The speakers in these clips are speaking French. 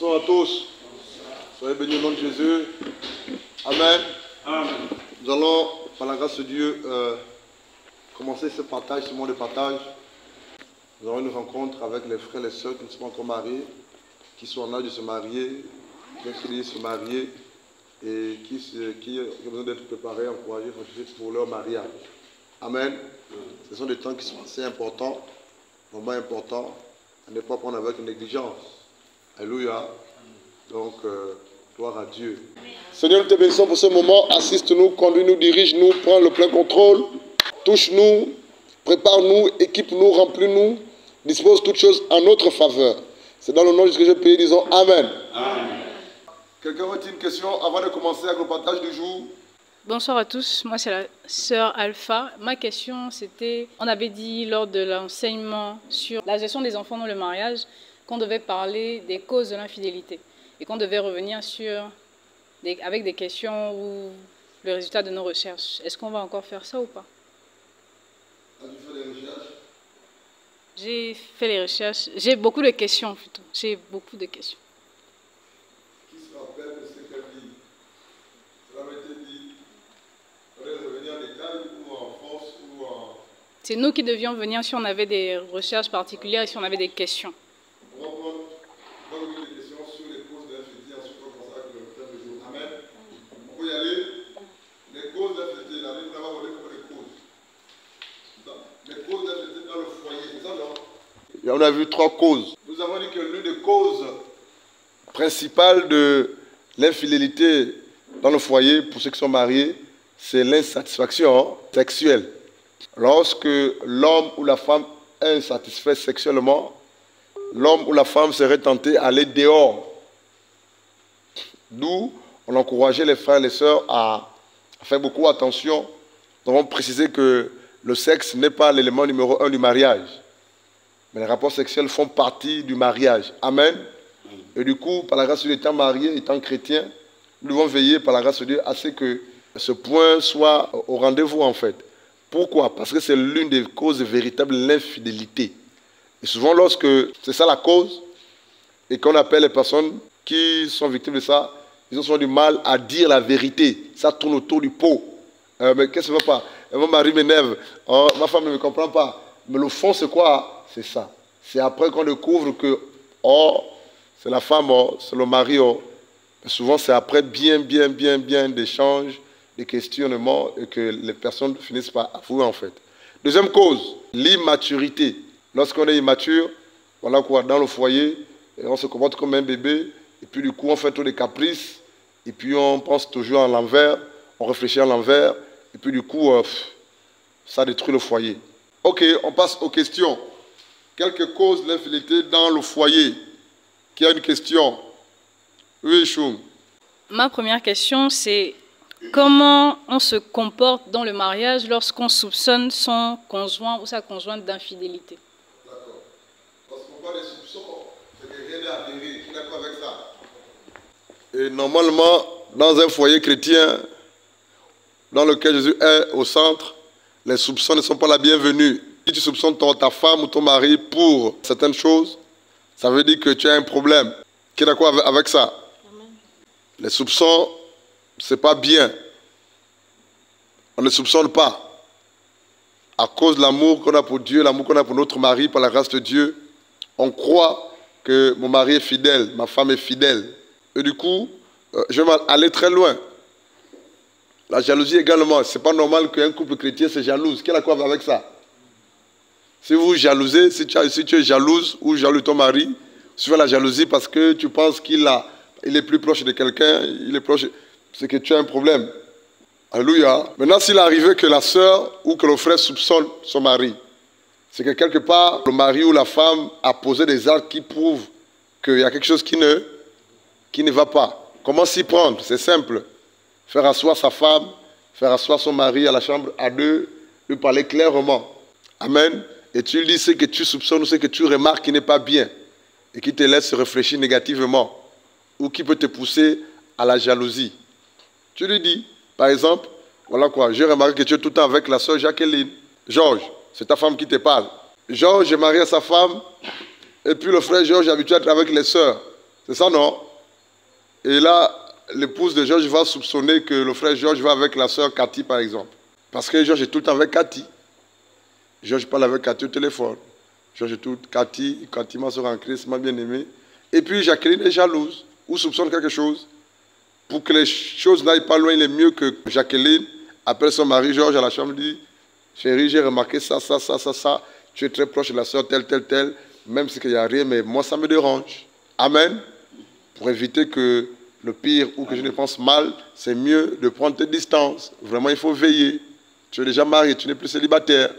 Bonsoir à tous. Soyez bénis au nom de Jésus. Amen. Amen. Nous allons, par la grâce de Dieu, commencer ce partage, ce moment de partage. Nous aurons une rencontre avec les frères et les sœurs qui ne sont pas encore mariés, qui sont en âge de se marier, qui disent se marier et qui ont besoin d'être préparés, encouragés, fortifiés pour leur mariage. Amen. Ce sont des temps qui sont assez importants, vraiment importants, à ne pas prendre avec négligence. Alléluia. Donc, gloire à Dieu. Seigneur, nous te bénissons pour ce moment. Assiste-nous, conduis-nous, dirige-nous, prends le plein contrôle. Touche-nous, prépare-nous, équipe-nous, remplis-nous. Dispose toutes choses en notre faveur. C'est dans le nom de Jésus que je prie, disons Amen. Amen. Quelqu'un a-t-il une question avant de commencer avec le partage du jour? Bonsoir à tous, moi c'est la sœur Alpha. Ma question c'était, on avait dit lors de l'enseignement sur la gestion des enfants dans le mariage qu'on devait parler des causes de l'infidélité et qu'on devait revenir avec des questions ou le résultat de nos recherches. Est-ce qu'on va encore faire ça ou pas? As-tu fait des recherches? J'ai fait les recherches, j'ai beaucoup de questions plutôt, j'ai beaucoup de questions. Qui se rappelle de ce qu'elle dit? Cela m'a été dit. On devait revenir en détail ou en force ou en... C'est nous qui devions venir si on avait des recherches particulières et si on avait des questions. On va prendre des questions sur les causes de l'infidélité, ensuite on va commencer avec le thème du jour. Amen. On peut y aller. Les causes de l'infidélité, la Bible va voir comme les causes. Les causes de l'infidélité dans le foyer, c'est ça, non? Et on a vu 3 causes. Nous avons dit que l'une des causes principales de l'infidélité dans le foyer, pour ceux qui sont mariés, c'est l'insatisfaction sexuelle. Lorsque l'homme ou la femme est insatisfait sexuellement, l'homme ou la femme serait tenté à aller dehors. D'où on encourageait les frères et les sœurs à faire beaucoup attention. Nous avons précisé que le sexe n'est pas l'élément numéro 1 du mariage. Mais les rapports sexuels font partie du mariage. Amen. Et du coup, par la grâce de Dieu, étant mariés, étant chrétiens, nous devons veiller par la grâce de Dieu à ce que ce point soit au rendez-vous en fait. Pourquoi? Parce que c'est l'une des causes véritables de l'infidélité. Et souvent, lorsque c'est ça la cause, et qu'on appelle les personnes qui sont victimes de ça, ils ont souvent du mal à dire la vérité. Ça tourne autour du pot. Mais qu'est-ce que ça va pas? Mon mari m'énerve, oh, ma femme ne me comprend pas. Mais le fond, c'est quoi? C'est ça. C'est après qu'on découvre que, oh, c'est la femme, oh, c'est le mari. Oh. Mais souvent, c'est après bien d'échanges, de questionnements, et que les personnes finissent par avouer en fait. Deuxième cause, l'immaturité. Lorsqu'on est immature, voilà quoi, dans le foyer, on se comporte comme un bébé, et puis du coup on fait tous des caprices, et puis on pense toujours à l'envers, on réfléchit à l'envers, et puis du coup, ça détruit le foyer. Ok, on passe aux questions. Quelques causes de l'infidélité dans le foyer. Qui a une question? Oui, Choum. Ma première question c'est comment on se comporte dans le mariage lorsqu'on soupçonne son conjoint ou sa conjointe d'infidélité? D'accord. Parce qu'on parle des soupçons, c'est que rien n'est avéré. Tu es d'accord avec ça? Et normalement, dans un foyer chrétien, dans lequel Jésus est au centre, les soupçons ne sont pas la bienvenue. Si tu soupçonnes ta femme ou ton mari pour certaines choses, ça veut dire que tu as un problème. Qui est d'accord avec ça? Amen. Les soupçons, ce n'est pas bien. On ne soupçonne pas. À cause de l'amour qu'on a pour Dieu, l'amour qu'on a pour notre mari, par la grâce de Dieu, on croit que mon mari est fidèle, ma femme est fidèle. Et du coup, je vais aller très loin. La jalousie également. Ce n'est pas normal qu'un couple chrétien se jalouse. Quel accord avec ça? Si vous jalousez, si tu es jalouse ou jaloux ton mari, tu fais la jalousie parce que tu penses qu'il est plus proche de quelqu'un, c'est que tu as un problème. Alléluia. Maintenant, s'il arrivait que la sœur ou que le frère soupçonne son mari, c'est que quelque part, le mari ou la femme a posé des actes qui prouvent qu'il y a quelque chose qui ne va pas. Comment s'y prendre? C'est simple. Faire asseoir sa femme, faire asseoir son mari à la chambre à deux, lui parler clairement. Amen. Et tu lui dis ce que tu soupçonnes ou ce que tu remarques qui n'est pas bien et qui te laisse réfléchir négativement ou qui peut te pousser à la jalousie. Tu lui dis, par exemple, voilà quoi, j'ai remarqué que tu es tout le temps avec la sœur Jacqueline. Georges, c'est ta femme qui te parle. Georges est marié à sa femme et puis le frère Georges est habitué à être avec les sœurs. C'est ça, non? Et là, l'épouse de Georges va soupçonner que le frère Georges va avec la sœur Cathy, par exemple. Parce que Georges est tout le temps avec Cathy. Georges parle avec Cathy au téléphone. Georges est tout... Cathy, ma sœur en Christ, ma bien-aimée. Et puis Jacqueline est jalouse ou soupçonne quelque chose. Pour que les choses n'aillent pas loin, il est mieux que Jacqueline appelle son mari Georges à la chambre et dit « Chérie, j'ai remarqué ça. Tu es très proche de la sœur telle. Même si il n'y a rien, mais moi, ça me dérange. » Amen. Pour éviter que le pire ou que je ne pense mal, c'est mieux de prendre tes distances. Vraiment, il faut veiller. Tu es déjà marié, tu n'es plus célibataire.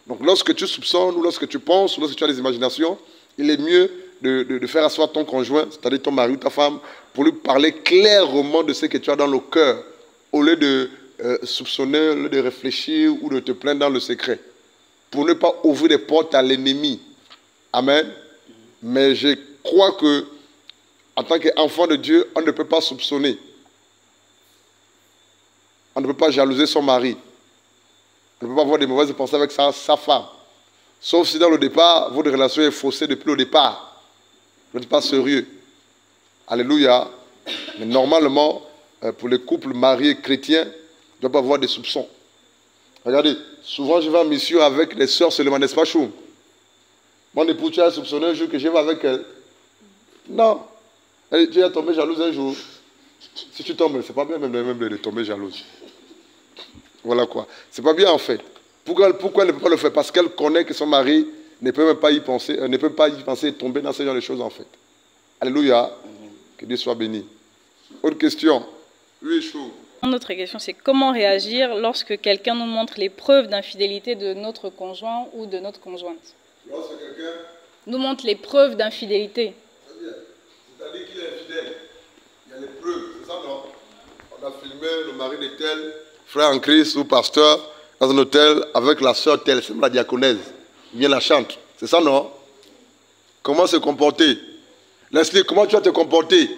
Donc, lorsque tu soupçonnes ou lorsque tu penses ou lorsque tu as des imaginations, il est mieux de faire asseoir ton conjoint, c'est-à-dire ton mari ou ta femme, pour lui parler clairement de ce que tu as dans le cœur, au lieu de soupçonner, au lieu de réfléchir ou de te plaindre dans le secret, pour ne pas ouvrir les portes à l'ennemi. Amen. Mais je crois que, en tant qu'enfant de Dieu, on ne peut pas soupçonner. On ne peut pas jalouser son mari. On ne peut pas avoir des mauvaises pensées avec sa femme. Sauf si dans le départ, votre relation est faussée depuis le départ. Vous n'êtes pas sérieux. Alléluia. Mais normalement, pour les couples mariés chrétiens, il ne doit pas avoir des soupçons. Regardez, souvent je vais en mission avec les sœurs seulement, n'est-ce pas, Choum? Mon épouse, tu as soupçonné un jour que je vais avec elle. Non. Tu es tombé jalouse un jour. Si tu tombes, c'est pas bien même de tomber jalouse. Voilà quoi. C'est pas bien en fait. Pourquoi elle ne peut pas le faire? Parce qu'elle connaît que son mari ne peut même pas y penser, et tomber dans ce genre de choses en fait. Alléluia. Que Dieu soit béni. Autre question. Oui, chaud. Une autre question, c'est comment réagir lorsque quelqu'un nous montre les preuves d'infidélité de notre conjoint ou de notre conjointe? Lorsque quelqu'un nous montre les preuves d'infidélité. C'est-à-dire qu'il est infidèle. Il y a les preuves, c'est ça non? On a filmé le mari de tel, frère en Christ ou pasteur, dans un hôtel avec la sœur telle, c'est la diaconèse, bien la chante. C'est ça non? Comment se comporter? Leslie, comment tu vas te comporter?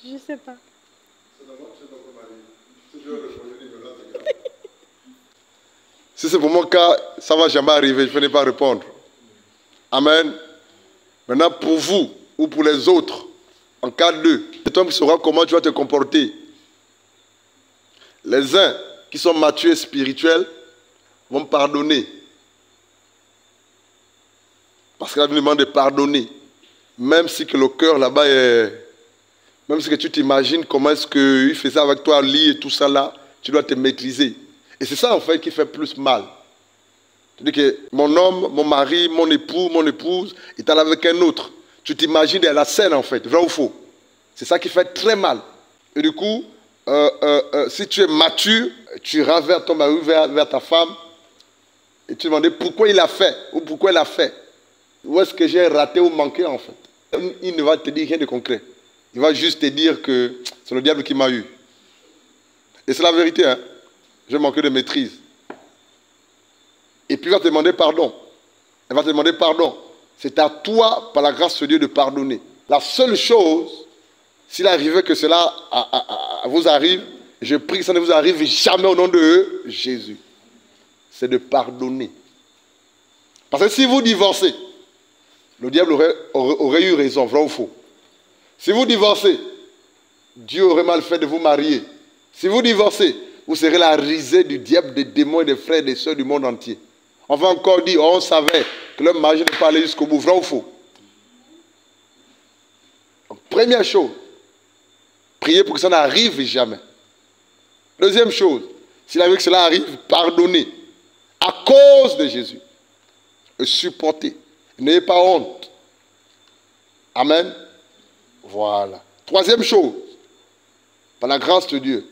Je ne sais pas. Si c'est pour mon cas, ça ne va jamais arriver, je ne vais pas répondre. Amen. Maintenant, pour vous ou pour les autres, en cas d'eux, c'est toi qui sauras comment tu vas te comporter. Les uns qui sont matures et spirituels vont pardonner. Parce que la Bible demande de pardonner. Même si que le cœur là-bas est... Même si que tu t'imagines comment est-ce qu'il faisait avec toi, lit et tout ça là, tu dois te maîtriser. Et c'est ça en fait qui fait plus mal. C'est-à-dire que mon homme, mon mari, mon époux, mon épouse, est allé avec un autre. Tu t'imagines de la scène en fait, vrai ou faux? C'est ça qui fait très mal. Et du coup, si tu es mature, tu iras vers ton mari, vers ta femme, et tu demandes pourquoi il a fait, ou pourquoi elle a fait. Où est-ce que j'ai raté ou manqué en fait? Il ne va te dire rien de concret. Il va juste te dire que c'est le diable qui m'a eu. Et c'est la vérité, hein. J'ai manqué de maîtrise. Et puis il va te demander pardon. Elle va te demander pardon. C'est à toi, par la grâce de Dieu, de pardonner. La seule chose, s'il arrivait que cela vous arrive, je prie que ça ne vous arrive jamais au nom de Jésus. C'est de pardonner. Parce que si vous divorcez, le diable aurait eu raison, vrai ou faux? Si vous divorcez, Dieu aurait mal fait de vous marier. Si vous divorcez, vous serez la risée du diable, des démons et des frères et des sœurs du monde entier. On va encore dire, on savait que leur mariage n'est pas allé jusqu'au bout, vrai ou faux? Donc, première chose, priez pour que ça n'arrive jamais. Deuxième chose, s'il arrive que cela arrive, pardonnez. À cause de Jésus. Et supportez. N'ayez pas honte. Amen. Voilà. Troisième chose, par la grâce de Dieu,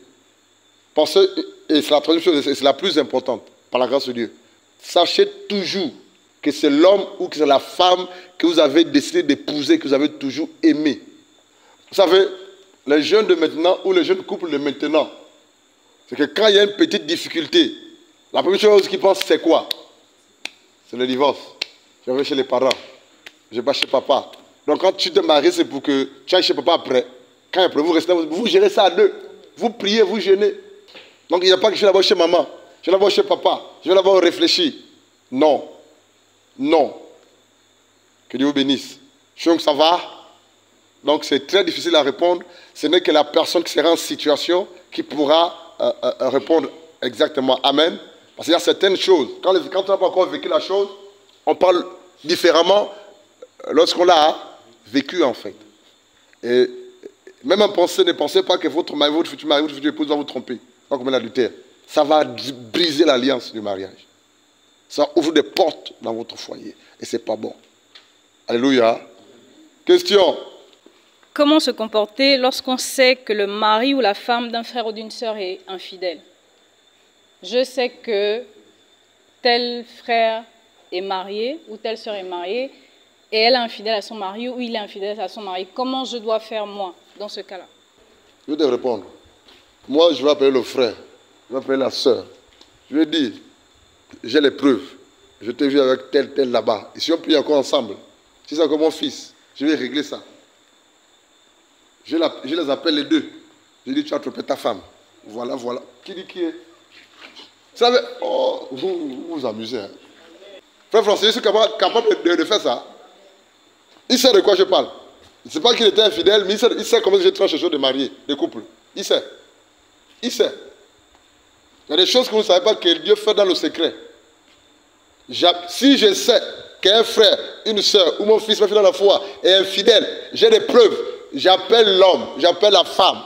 pensez, et c'est la troisième chose, c'est la plus importante, par la grâce de Dieu, sachez toujours que c'est l'homme ou que c'est la femme que vous avez décidé d'épouser, que vous avez toujours aimé. Vous savez, les jeunes de maintenant ou les jeunes couples de maintenant, c'est que quand il y a une petite difficulté, la première chose qu'ils pensent, c'est quoi? C'est le divorce. Je vais chez les parents, je vais pas chez papa. Donc quand tu te maries, c'est pour que tu ailles chez papa après. Quand après, vous restez, vous gérez ça à deux. Vous priez, vous jeûnez. Donc il n'y a pas que je vais d'abord chez maman, je vais d'abord chez papa, je vais d'abord réfléchir. Non. Non. Que Dieu vous bénisse. Chouang, ça va? Donc c'est très difficile à répondre. Ce n'est que la personne qui sera en situation qui pourra répondre exactement. Amen. Parce qu'il y a certaines choses. Quand on n'a pas encore vécu la chose, on parle différemment lorsqu'on l'a vécu en fait. Et même en pensée, ne pensez pas que votre mari, votre futur épouse va vous tromper. Pas comme l'adultère. Ça va briser l'alliance du mariage. Ça ouvre des portes dans votre foyer. Et ce n'est pas bon. Alléluia. Question. Comment se comporter lorsqu'on sait que le mari ou la femme d'un frère ou d'une sœur est infidèle? Je sais que tel frère est marié ou telle sœur est mariée et elle est infidèle à son mari ou il est infidèle à son mari. Comment je dois faire moi dans ce cas-là? Je vais te répondre. Moi, je vais appeler le frère. Je vais appeler la sœur. Je vais dire, j'ai les preuves. Je t'ai vu avec tel là-bas. Et si on prie encore ensemble, si c'est encore mon fils, je vais régler ça. Je les appelle les deux. Je dis, tu as trompé ta femme. Voilà. Qui dit qui est? Vous savez, oh, vous vous amusez. Hein. Frère Francis, je suis capable de faire ça. Il sait de quoi je parle. Il ne sait pas qu'il était infidèle, mais il sait comment je tranche les choses de mariés, de couples. Il sait. Il sait. Il y a des choses que vous ne savez pas que Dieu fait dans le secret. Si je sais qu'un frère, une soeur ou mon fils, ma fille dans la foi est infidèle, j'ai des preuves. J'appelle l'homme, j'appelle la femme.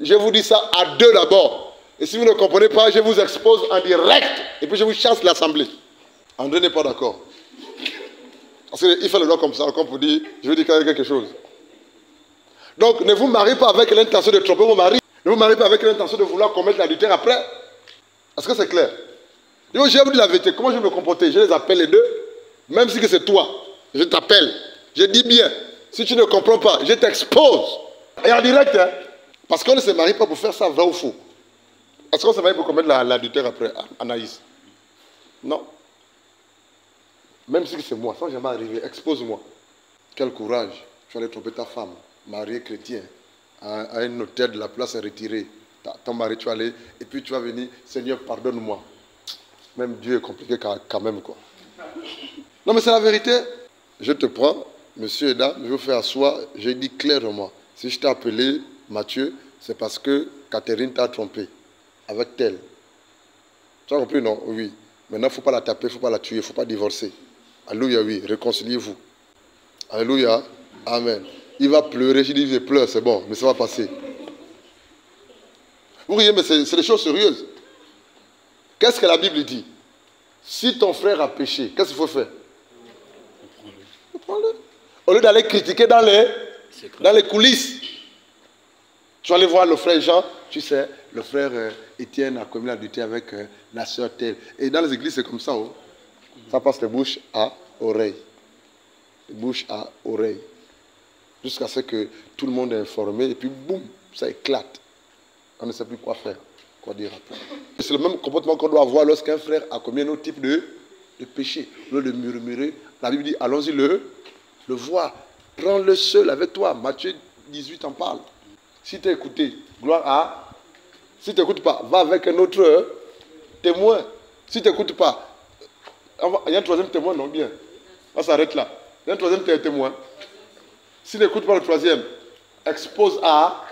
Je vous dis ça à deux d'abord. Et si vous ne comprenez pas, je vous expose en direct. Et puis je vous chasse l'assemblée. André n'est pas d'accord. Parce qu'il fait le doigt comme ça, comme pour dire, je veux dire quelque chose. Donc ne vous mariez pas avec l'intention de tromper vos maris. Ne vous mariez pas avec l'intention de vouloir commettre l'adultère après. Est-ce que c'est clair? Je vais vous dire la vérité. Comment je vais me comporter? Je les appelle les deux. Même si c'est toi, je t'appelle. Je dis bien. Si tu ne comprends pas, je t'expose. Et en direct, hein? Parce qu'on ne se marie pas pour faire ça vrai ou faux. Est-ce qu'on se marie pour commettre l'adultère après, Anaïs? Non. Même si c'est moi, ça ne va jamais arriver. Expose-moi. Quel courage. Tu vas aller tromper ta femme, mariée chrétien, à un notaire de la place retirée. Ton mari, tu vas aller, et puis tu vas venir, Seigneur, pardonne-moi. Même Dieu est compliqué quand même, quoi. Non, mais c'est la vérité. Je te prends, monsieur et dame, je vous fais asseoir, je dis clairement, si je t'ai appelé Mathieu, c'est parce que Catherine t'a trompé avec tel. Tu as compris, non? Oui. Maintenant, il ne faut pas la taper, il ne faut pas la tuer, il ne faut pas divorcer. Alléluia, oui, réconciliez-vous. Alléluia, amen. Il va pleurer, je dis, il pleure, c'est bon, mais ça va passer. Vous voyez, mais c'est des choses sérieuses. Qu'est-ce que la Bible dit? Si ton frère a péché, qu'est-ce qu'il faut faire? Prends-le. Au lieu d'aller critiquer dans les coulisses, tu vas aller voir le frère Jean, tu sais, le frère Étienne a commis l'adultère avec la sœur telle. Et dans les églises, c'est comme ça. Oh. Ça passe de bouche à oreille. De bouche à oreille. Jusqu'à ce que tout le monde est informé et puis boum, ça éclate. On ne sait plus quoi faire, quoi dire après. C'est le même comportement qu'on doit avoir lorsqu'un frère a commis un autre type de péché. Au lieu de murmurer, la Bible dit, allons-y le voir. Prends-le seul avec toi. Matthieu 18 en parle. Si tu as écouté, gloire à... Si tu n'écoutes pas, va avec un autre témoin. Si tu n'écoutes pas, il y a un troisième témoin, non bien. On s'arrête là. Il y a un troisième témoin. Si tu n'écoutes pas le troisième, expose à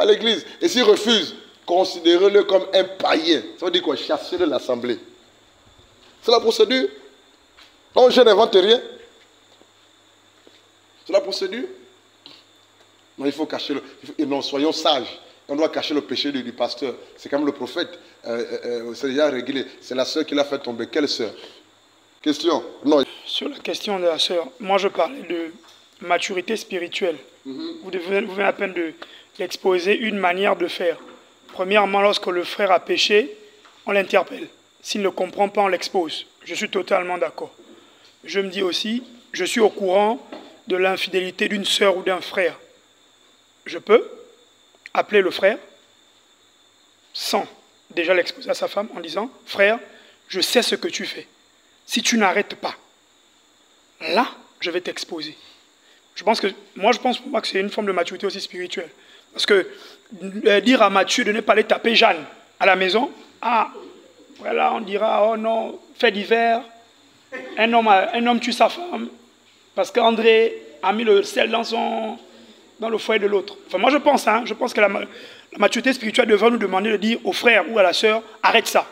l'église. Et s'il refuse, considérez-le comme un païen. Ça veut dire quoi? Chasser de l'assemblée. C'est la procédure. Non, je n'invente rien. C'est la procédure. Non, il faut cacher et non, soyons sages. On doit cacher le péché du pasteur. C'est comme le prophète. C'est déjà réglé. C'est la sœur qui l'a fait tomber. Quelle sœur? Question? Non. Sur la question de la sœur, moi je parlais de maturité spirituelle. Vous venez à peine de l'exposer une manière de faire. Premièrement, lorsque le frère a péché, on l'interpelle. S'il ne comprend pas, on l'expose. Je suis totalement d'accord. Je me dis aussi, je suis au courant de l'infidélité d'une sœur ou d'un frère. Je peux appeler le frère sans déjà l'exposer à sa femme en disant, frère, je sais ce que tu fais. Si tu n'arrêtes pas, là, je vais t'exposer. Je pense pour moi que c'est une forme de maturité aussi spirituelle. Parce que dire à Mathieu de ne pas aller taper Jeanne à la maison, ah, voilà, on dira, oh non, fait d'hiver, un homme tue sa femme, parce qu'André a mis le sel dans dans le foyer de l'autre. Enfin, moi, je pense que la maturité spirituelle devrait nous demander de dire au frère ou à la sœur, arrête ça.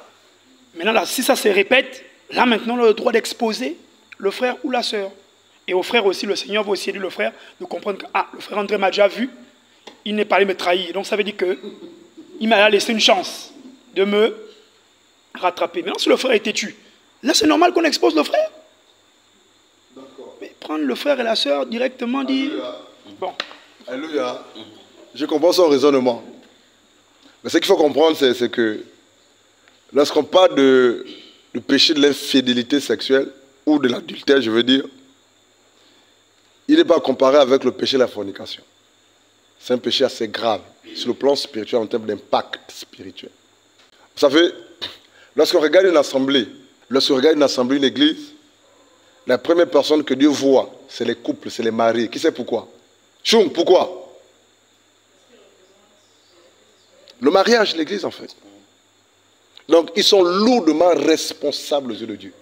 Maintenant, là, si ça se répète, là, maintenant, on a le droit d'exposer le frère ou la sœur. Et au frère aussi, le Seigneur va aussi aider le frère de comprendre que, le frère André m'a déjà vu, il n'est pas allé me trahir. Donc, ça veut dire qu'il m'a laissé une chance de me rattraper. Maintenant, si le frère est têtu, là, c'est normal qu'on expose le frère. Mais prendre le frère et la sœur directement, dire... Bon. Alléluia. Je comprends son raisonnement. Mais ce qu'il faut comprendre, c'est que lorsqu'on parle de péché de l'infidélité sexuelle, ou de l'adultère, je veux dire, il n'est pas comparé avec le péché de la fornication. C'est un péché assez grave, sur le plan spirituel, en termes d'impact spirituel. Vous savez, lorsqu'on regarde une assemblée, une église, la première personne que Dieu voit, c'est les couples, c'est les maris. Qui sait pourquoi? Choum, pourquoi? Le mariage, l'église en fait. Donc, ils sont lourdement responsables aux yeux de Dieu.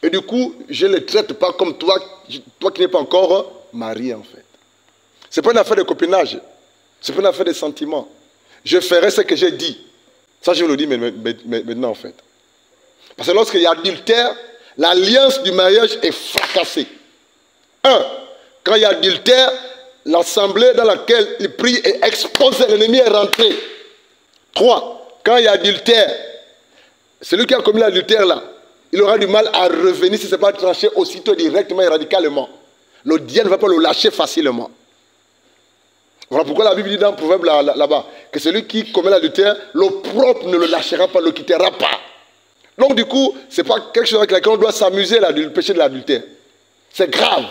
Et du coup, je ne les traite pas comme toi qui n'es pas encore marié en fait. Ce n'est pas une affaire de copinage. Ce n'est pas une affaire de sentiments. Je ferai ce que j'ai dit. Ça, je vous le dis maintenant en fait. Parce que lorsqu'il y a adultère, l'alliance du mariage est fracassée. Quand il y a adultère, l'assemblée dans laquelle il prie est exposée, l'ennemi est rentré. 3, quand il y a adultère, celui qui a commis l'adultère là, il aura du mal à revenir si ce n'est pas tranché aussitôt, directement et radicalement. Le diable ne va pas le lâcher facilement. Voilà pourquoi la Bible dit dans le proverbe là-bas que celui qui commet l'adultère, l'opprobre ne le lâchera pas, ne le quittera pas. Donc du coup, ce n'est pas quelque chose avec laquelle on doit s'amuser, le péché de l'adultère. C'est grave.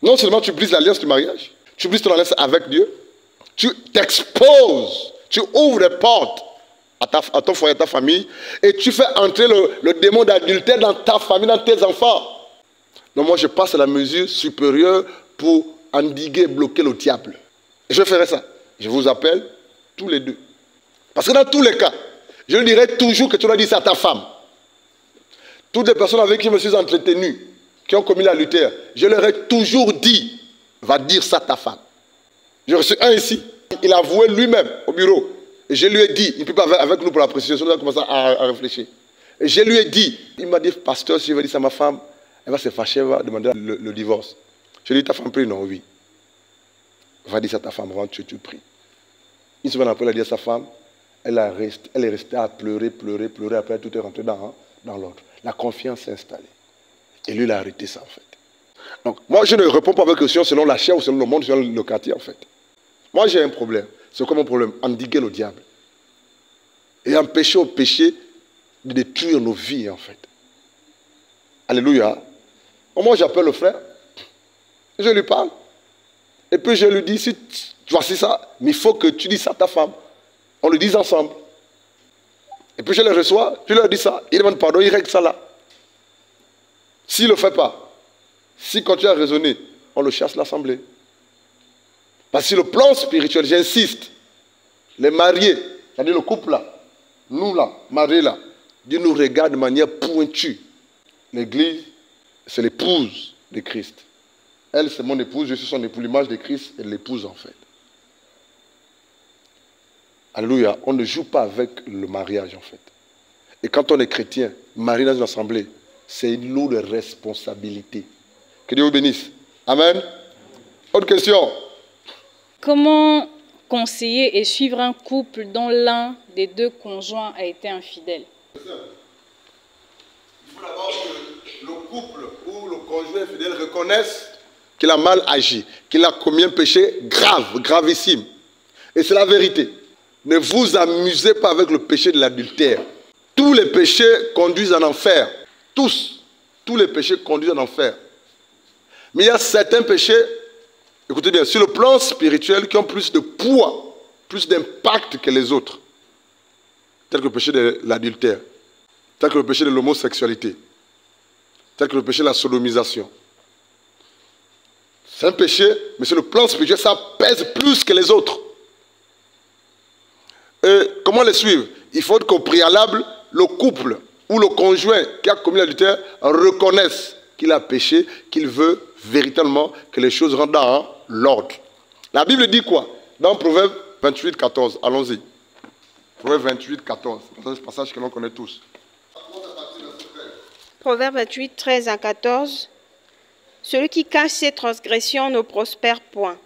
Non seulement tu brises l'alliance du mariage, tu brises ton alliance avec Dieu, tu t'exposes, tu ouvres les portes à ton foyer, à ta famille, et tu fais entrer le démon d'adultère dans ta famille, dans tes enfants. Donc moi je passe à la mesure supérieure pour endiguer, bloquer le diable. Et je ferai ça. Je vous appelle tous les deux. Parce que dans tous les cas, je dirai toujours que tu dois dire ça à ta femme. Toutes les personnes avec qui je me suis entretenu, qui ont commis l'adultère, je leur ai toujours dit, va dire ça à ta femme. J'ai reçu un ici, il a avoué lui-même au bureau. Et je lui ai dit, il ne peut pas avec nous pour la précision, on a commencé à réfléchir. Et je lui ai dit, il m'a dit, pasteur, si je vais dire ça à ma femme, elle va se fâcher, elle va demander le divorce. Je lui ai dit, ta femme prie, non, oui. Va dire ça à ta femme, avant tu pries. Une semaine après, elle a dit à sa femme, elle est restée à pleurer, après tout est rentré dans l'ordre. La confiance s'est installée. Et lui, il a arrêté ça, en fait. Donc, moi, je ne réponds pas avec question selon la chair ou selon le monde, selon le quartier, en fait. Moi, j'ai un problème. C'est quoi mon problème? Endiguer le diable. Et empêcher au péché de détruire nos vies, en fait. Alléluia. Moi, j'appelle le frère. Je lui parle. Et puis, je lui dis, si voici ça, mais il faut que tu dises ça à ta femme. On le dise ensemble. Et puis, je le reçois, je leur dis ça. Il demande pardon, il règle ça là. S'il ne le fait pas, s'il continue à raisonner, on le chasse l'assemblée. Parce que sur le plan spirituel, j'insiste, les mariés, c'est-à-dire le couple là, nous là, mariés là, Dieu nous regarde de manière pointue. L'église, c'est l'épouse de Christ. Elle, c'est mon épouse, je suis son épouse, l'image de Christ et l'épouse en fait. Alléluia, on ne joue pas avec le mariage en fait. Et quand on est chrétien, marié dans une assemblée, c'est une lourde responsabilité. Que Dieu vous bénisse. Amen. Autre question. Comment conseiller et suivre un couple dont l'un des deux conjoints a été infidèle? Il faut d'abord que le couple ou le conjoint infidèle reconnaisse qu'il a mal agi, qu'il a commis un péché grave, gravissime. Et c'est la vérité. Ne vous amusez pas avec le péché de l'adultère. Tous les péchés conduisent en enfer. Tous les péchés conduisent en enfer. Mais il y a certains péchés, écoutez bien, sur le plan spirituel, qui ont plus de poids, plus d'impact que les autres. Tel que le péché de l'adultère, tel que le péché de l'homosexualité, tel que le péché de la sodomisation. C'est un péché, mais sur le plan spirituel, ça pèse plus que les autres. Et comment les suivre? Il faut qu'au préalable, le couple ou le conjoint qui a commis l'adultère reconnaisse qu'il a péché, qu'il veut véritablement que les choses rentrent dans l'ordre. La Bible dit quoi? Dans Proverbe 28, 14. Allons-y. Proverbe 28, 14. C'est un passage que l'on connaît tous. Proverbe 28, 13 à 14. Celui qui cache ses transgressions ne prospère point,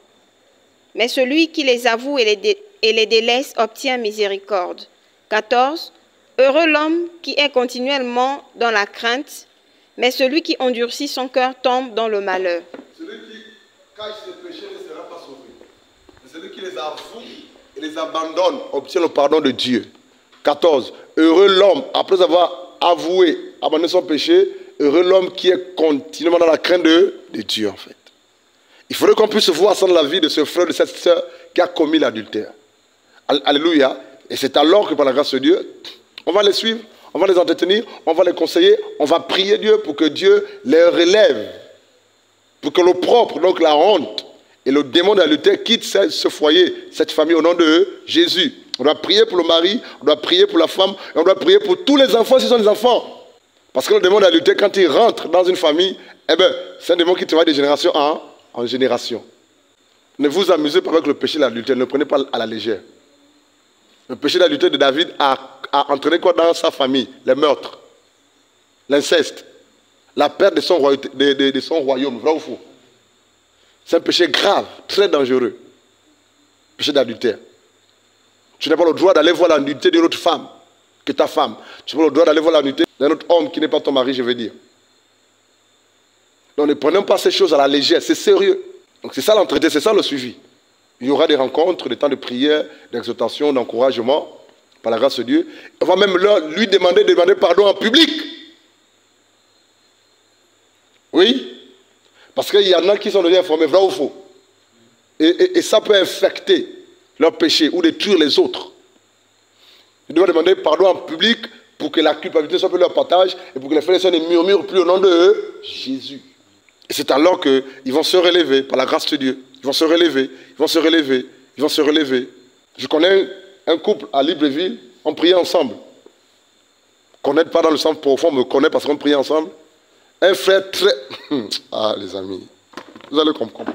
mais celui qui les avoue et les délaisse obtient miséricorde. 14. Heureux l'homme qui est continuellement dans la crainte, mais celui qui endurcit son cœur tombe dans le malheur. Celui qui cache ses péchés ne sera pas sauvé. Mais celui qui les avoue et les abandonne obtient le pardon de Dieu. 14. Heureux l'homme, après avoir avoué, abandonné son péché, heureux l'homme qui est continuellement dans la crainte de Dieu, en fait. Il faudrait qu'on puisse voir ça dans la vie de ce frère, de cette sœur qui a commis l'adultère. Alléluia. Et c'est alors que par la grâce de Dieu, on va les suivre, on va les entretenir, on va les conseiller, on va prier Dieu pour que Dieu les relève. Pour que l'opprobre, donc la honte et le démon de l'adultère quitte ce foyer, cette famille au nom de Jésus. On doit prier pour le mari, on doit prier pour la femme, et on doit prier pour tous les enfants s'ils sont des enfants. Parce que le démon de l'adultère, quand il rentre dans une famille, eh ben, c'est un démon qui travaille de génération en génération. Ne vous amusez pas avec le péché de l'adultère, ne le prenez pas à la légère. Le péché de l'adultère de David a entraîné quoi dans sa famille? Les meurtres, l'inceste, la perte de son royaume, vrai ou faux? C'est un péché grave, très dangereux. Péché d'adultère. Tu n'as pas le droit d'aller voir la nudité d'une autre femme que ta femme. Tu n'as pas le droit d'aller voir la nudité d'un autre homme qui n'est pas ton mari, je veux dire. Donc ne prenons pas ces choses à la légère, c'est sérieux. Donc c'est ça l'entretien, c'est ça le suivi. Il y aura des rencontres, des temps de prière, d'exhortation, d'encouragement, par la grâce de Dieu. On va même lui demander pardon en public. Oui. Parce qu'il y en a qui sont devenus informés, vrai ou faux. Et ça peut infecter leur péché ou détruire les autres. Ils doivent demander pardon en public pour que la culpabilité soit plus leur partage et pour que les frères et sœurs ne murmurent plus au nom de Jésus. Et c'est alors qu'ils vont se relever par la grâce de Dieu. Ils vont se relever, ils vont se relever, ils vont se relever. Je connais un couple à Libreville, on priait ensemble. Connaître pas dans le sens profond, mais connaît parce qu'on priait ensemble. Un frère très... Ah, les amis, vous allez comprendre.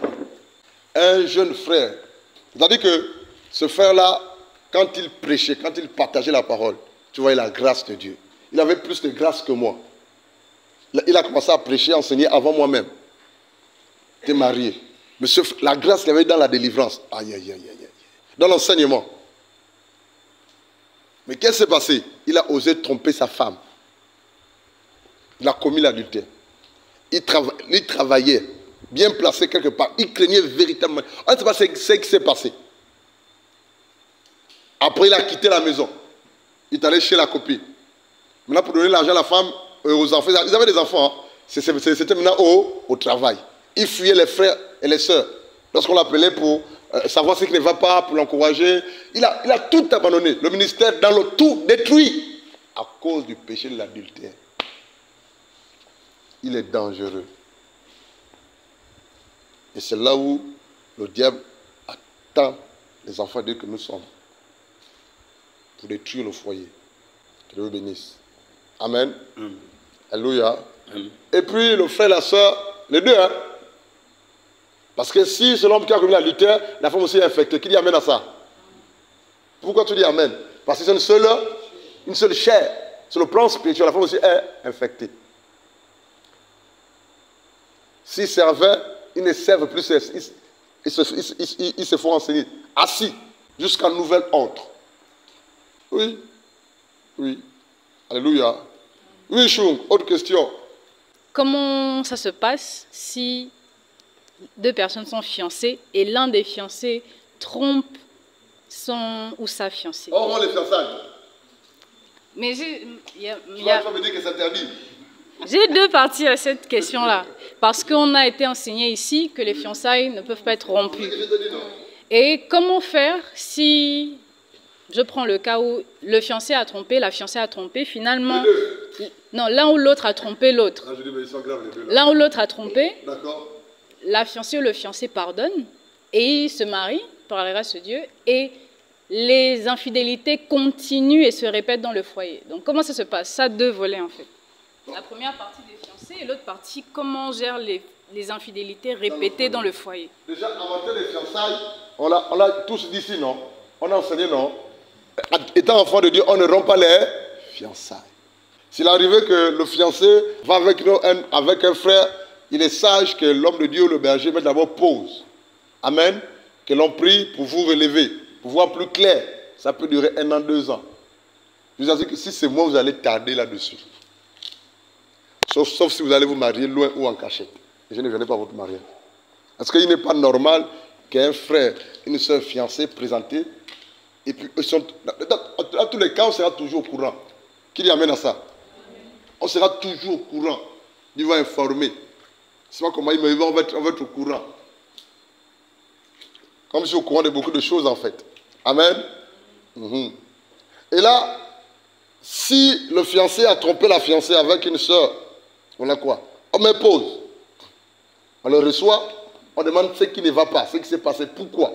Un jeune frère. C'est-à-dire que ce frère-là, quand il prêchait, quand il partageait la parole, tu voyais la grâce de Dieu. Il avait plus de grâce que moi. Il a commencé à prêcher, à enseigner avant moi-même. Il était marié. Mais la grâce qu'il avait dans la délivrance, aïe, aïe, aïe, aïe, dans l'enseignement. Mais qu'est-ce qui s'est passé? Il a osé tromper sa femme. Il a commis l'adultère. Il travaillait, bien placé quelque part. Il craignait véritablement. On ne sait pas ce qui s'est passé. Après, il a quitté la maison. Il est allé chez la copine. Maintenant, pour donner l'argent à la femme et aux enfants, ils avaient des enfants. Hein. C'était maintenant au travail. Il fuyait les frères et les sœurs. Lorsqu'on l'appelait pour savoir ce qui ne va pas, pour l'encourager, il a tout abandonné. Le ministère dans le tout détruit à cause du péché de l'adultère. Il est dangereux. Et c'est là où le diable attend les enfants de Dieu que nous sommes pour détruire le foyer. Que Dieu vous bénisse. Amen. Alléluia. Et puis le frère et la soeur, les deux, hein. Parce que si c'est l'homme qui a commis l'adultère, la femme aussi est infectée. Qui dit amen à ça? Pourquoi tu dis amen? Parce que c'est une seule chair. Sur le plan spirituel, la femme aussi est infectée. S'ils servaient, ils ne servent plus. Ils se font enseigner. Assis, jusqu'à nouvel ordre. Oui. Oui. Alléluia. Oui, Choum, autre question. Comment ça se passe si deux personnes sont fiancées et l'un des fiancés trompe son ou sa fiancée? Or, les fiançailles. Mais Tu vas me dire que c'est interdit. J'ai deux parties à cette question-là. Parce qu'on a été enseigné ici que les fiançailles ne peuvent pas être rompues. Et comment faire si, je prends le cas où le fiancé a trompé, la fiancée a trompé, finalement... Non, l'un ou l'autre a trompé l'autre. L'un ou l'autre a trompé. D'accord. La fiancée ou le fiancé pardonne et ils se marient par la grâce de Dieu et les infidélités continuent et se répètent dans le foyer. Donc comment ça se passe? Ça a deux volets en fait. La première partie des fiancés et l'autre partie, comment on gère les infidélités répétées dans le foyer. Déjà, avant les fiançailles, On l'a tous dit ici, non? On a enseigné, non? Étant enfant de Dieu, on ne rompt pas les fiançailles. S'il arrivait que le fiancé va avec un frère, il est sage que l'homme de Dieu ou le berger mette d'abord pause. Amen. Que l'on prie pour vous relever, pour voir plus clair. Ça peut durer 1 an, 2 ans. Je vous assure que si c'est moi, vous allez tarder là-dessus. Sauf si vous allez vous marier loin ou en cachette. Et je ne viendrai pas à votre mariage. Parce qu'il n'est pas normal qu'un frère, une soeur fiancée présentée, et puis eux sont... Dans tous les cas, on sera toujours au courant. Qui lui amène à ça? On sera toujours au courant. Il va informer. C'est pas comment on va être au courant. Comme je suis au courant de beaucoup de choses en fait. Amen. Et là, si le fiancé a trompé la fiancée avec une soeur, on a quoi? On met pause. On le reçoit, on demande ce qui ne va pas, ce qui s'est passé, pourquoi.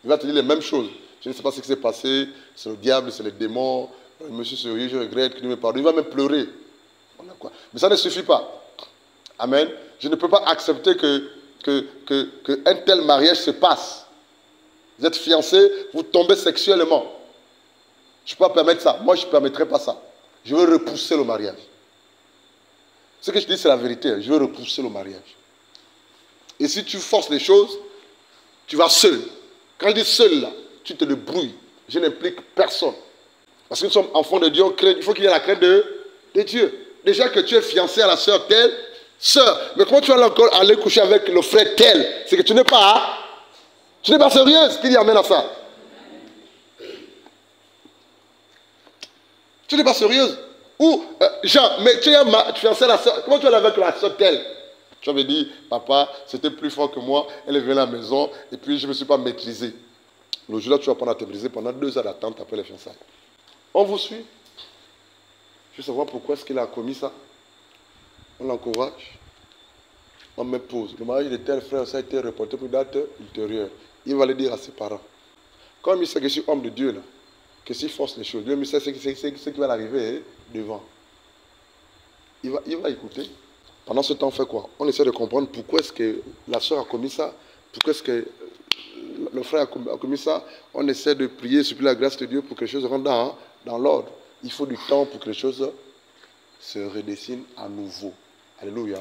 Il va te dire les mêmes choses. Je ne sais pas ce qui s'est passé, c'est le diable, c'est les démons, monsieur sérieux, je regrette, que Dieu me pardonne. Il va même pleurer. On a quoi? Mais ça ne suffit pas. Amen. Je ne peux pas accepter qu'un tel mariage se passe. Vous êtes fiancés, vous tombez sexuellement. Je ne peux pas permettre ça. Moi, je ne permettrai pas ça. Je veux repousser le mariage. Ce que je dis, c'est la vérité. Je veux repousser le mariage. Et si tu forces les choses, tu vas seul. Quand je dis seul, là, tu te débrouilles. Je n'implique personne. Parce que nous sommes enfants de Dieu, il faut qu'il y ait la crainte de Dieu. Déjà que tu es fiancé à la sœur telle, sœur, mais comment tu vas encore aller coucher avec le frère tel? C'est que tu n'es pas sérieuse. Qui y amène à ça? Tu n'es pas sérieuse. Ou, Jean, mais tu es fiancé à la sœur, comment tu vas aller avec la sœur telle? Tu avais dit, papa, c'était plus fort que moi, elle est venue à la maison, et puis je ne me suis pas maîtrisé. Le jour-là, tu vas prendre à te briser pendant 2 heures d'attente après les fiançailles. On vous suit. Je veux savoir pourquoi est-ce qu'il a commis ça. On l'encourage. On met pause. Le mariage de tel frère, ça a été reporté pour une date ultérieure. Il va le dire à ses parents. Comme il sait que je suis homme de Dieu, là, que s'il force les choses, Dieu sait ce qui va l'arriver devant. Il va écouter. Pendant ce temps, on fait quoi? On essaie de comprendre pourquoi est-ce que la soeur a commis ça, pourquoi est-ce que le frère a commis ça. On essaie de prier, supplier la grâce de Dieu pour que les choses rentrent dans l'ordre. Il faut du temps pour que les choses se redessinent à nouveau. Alléluia.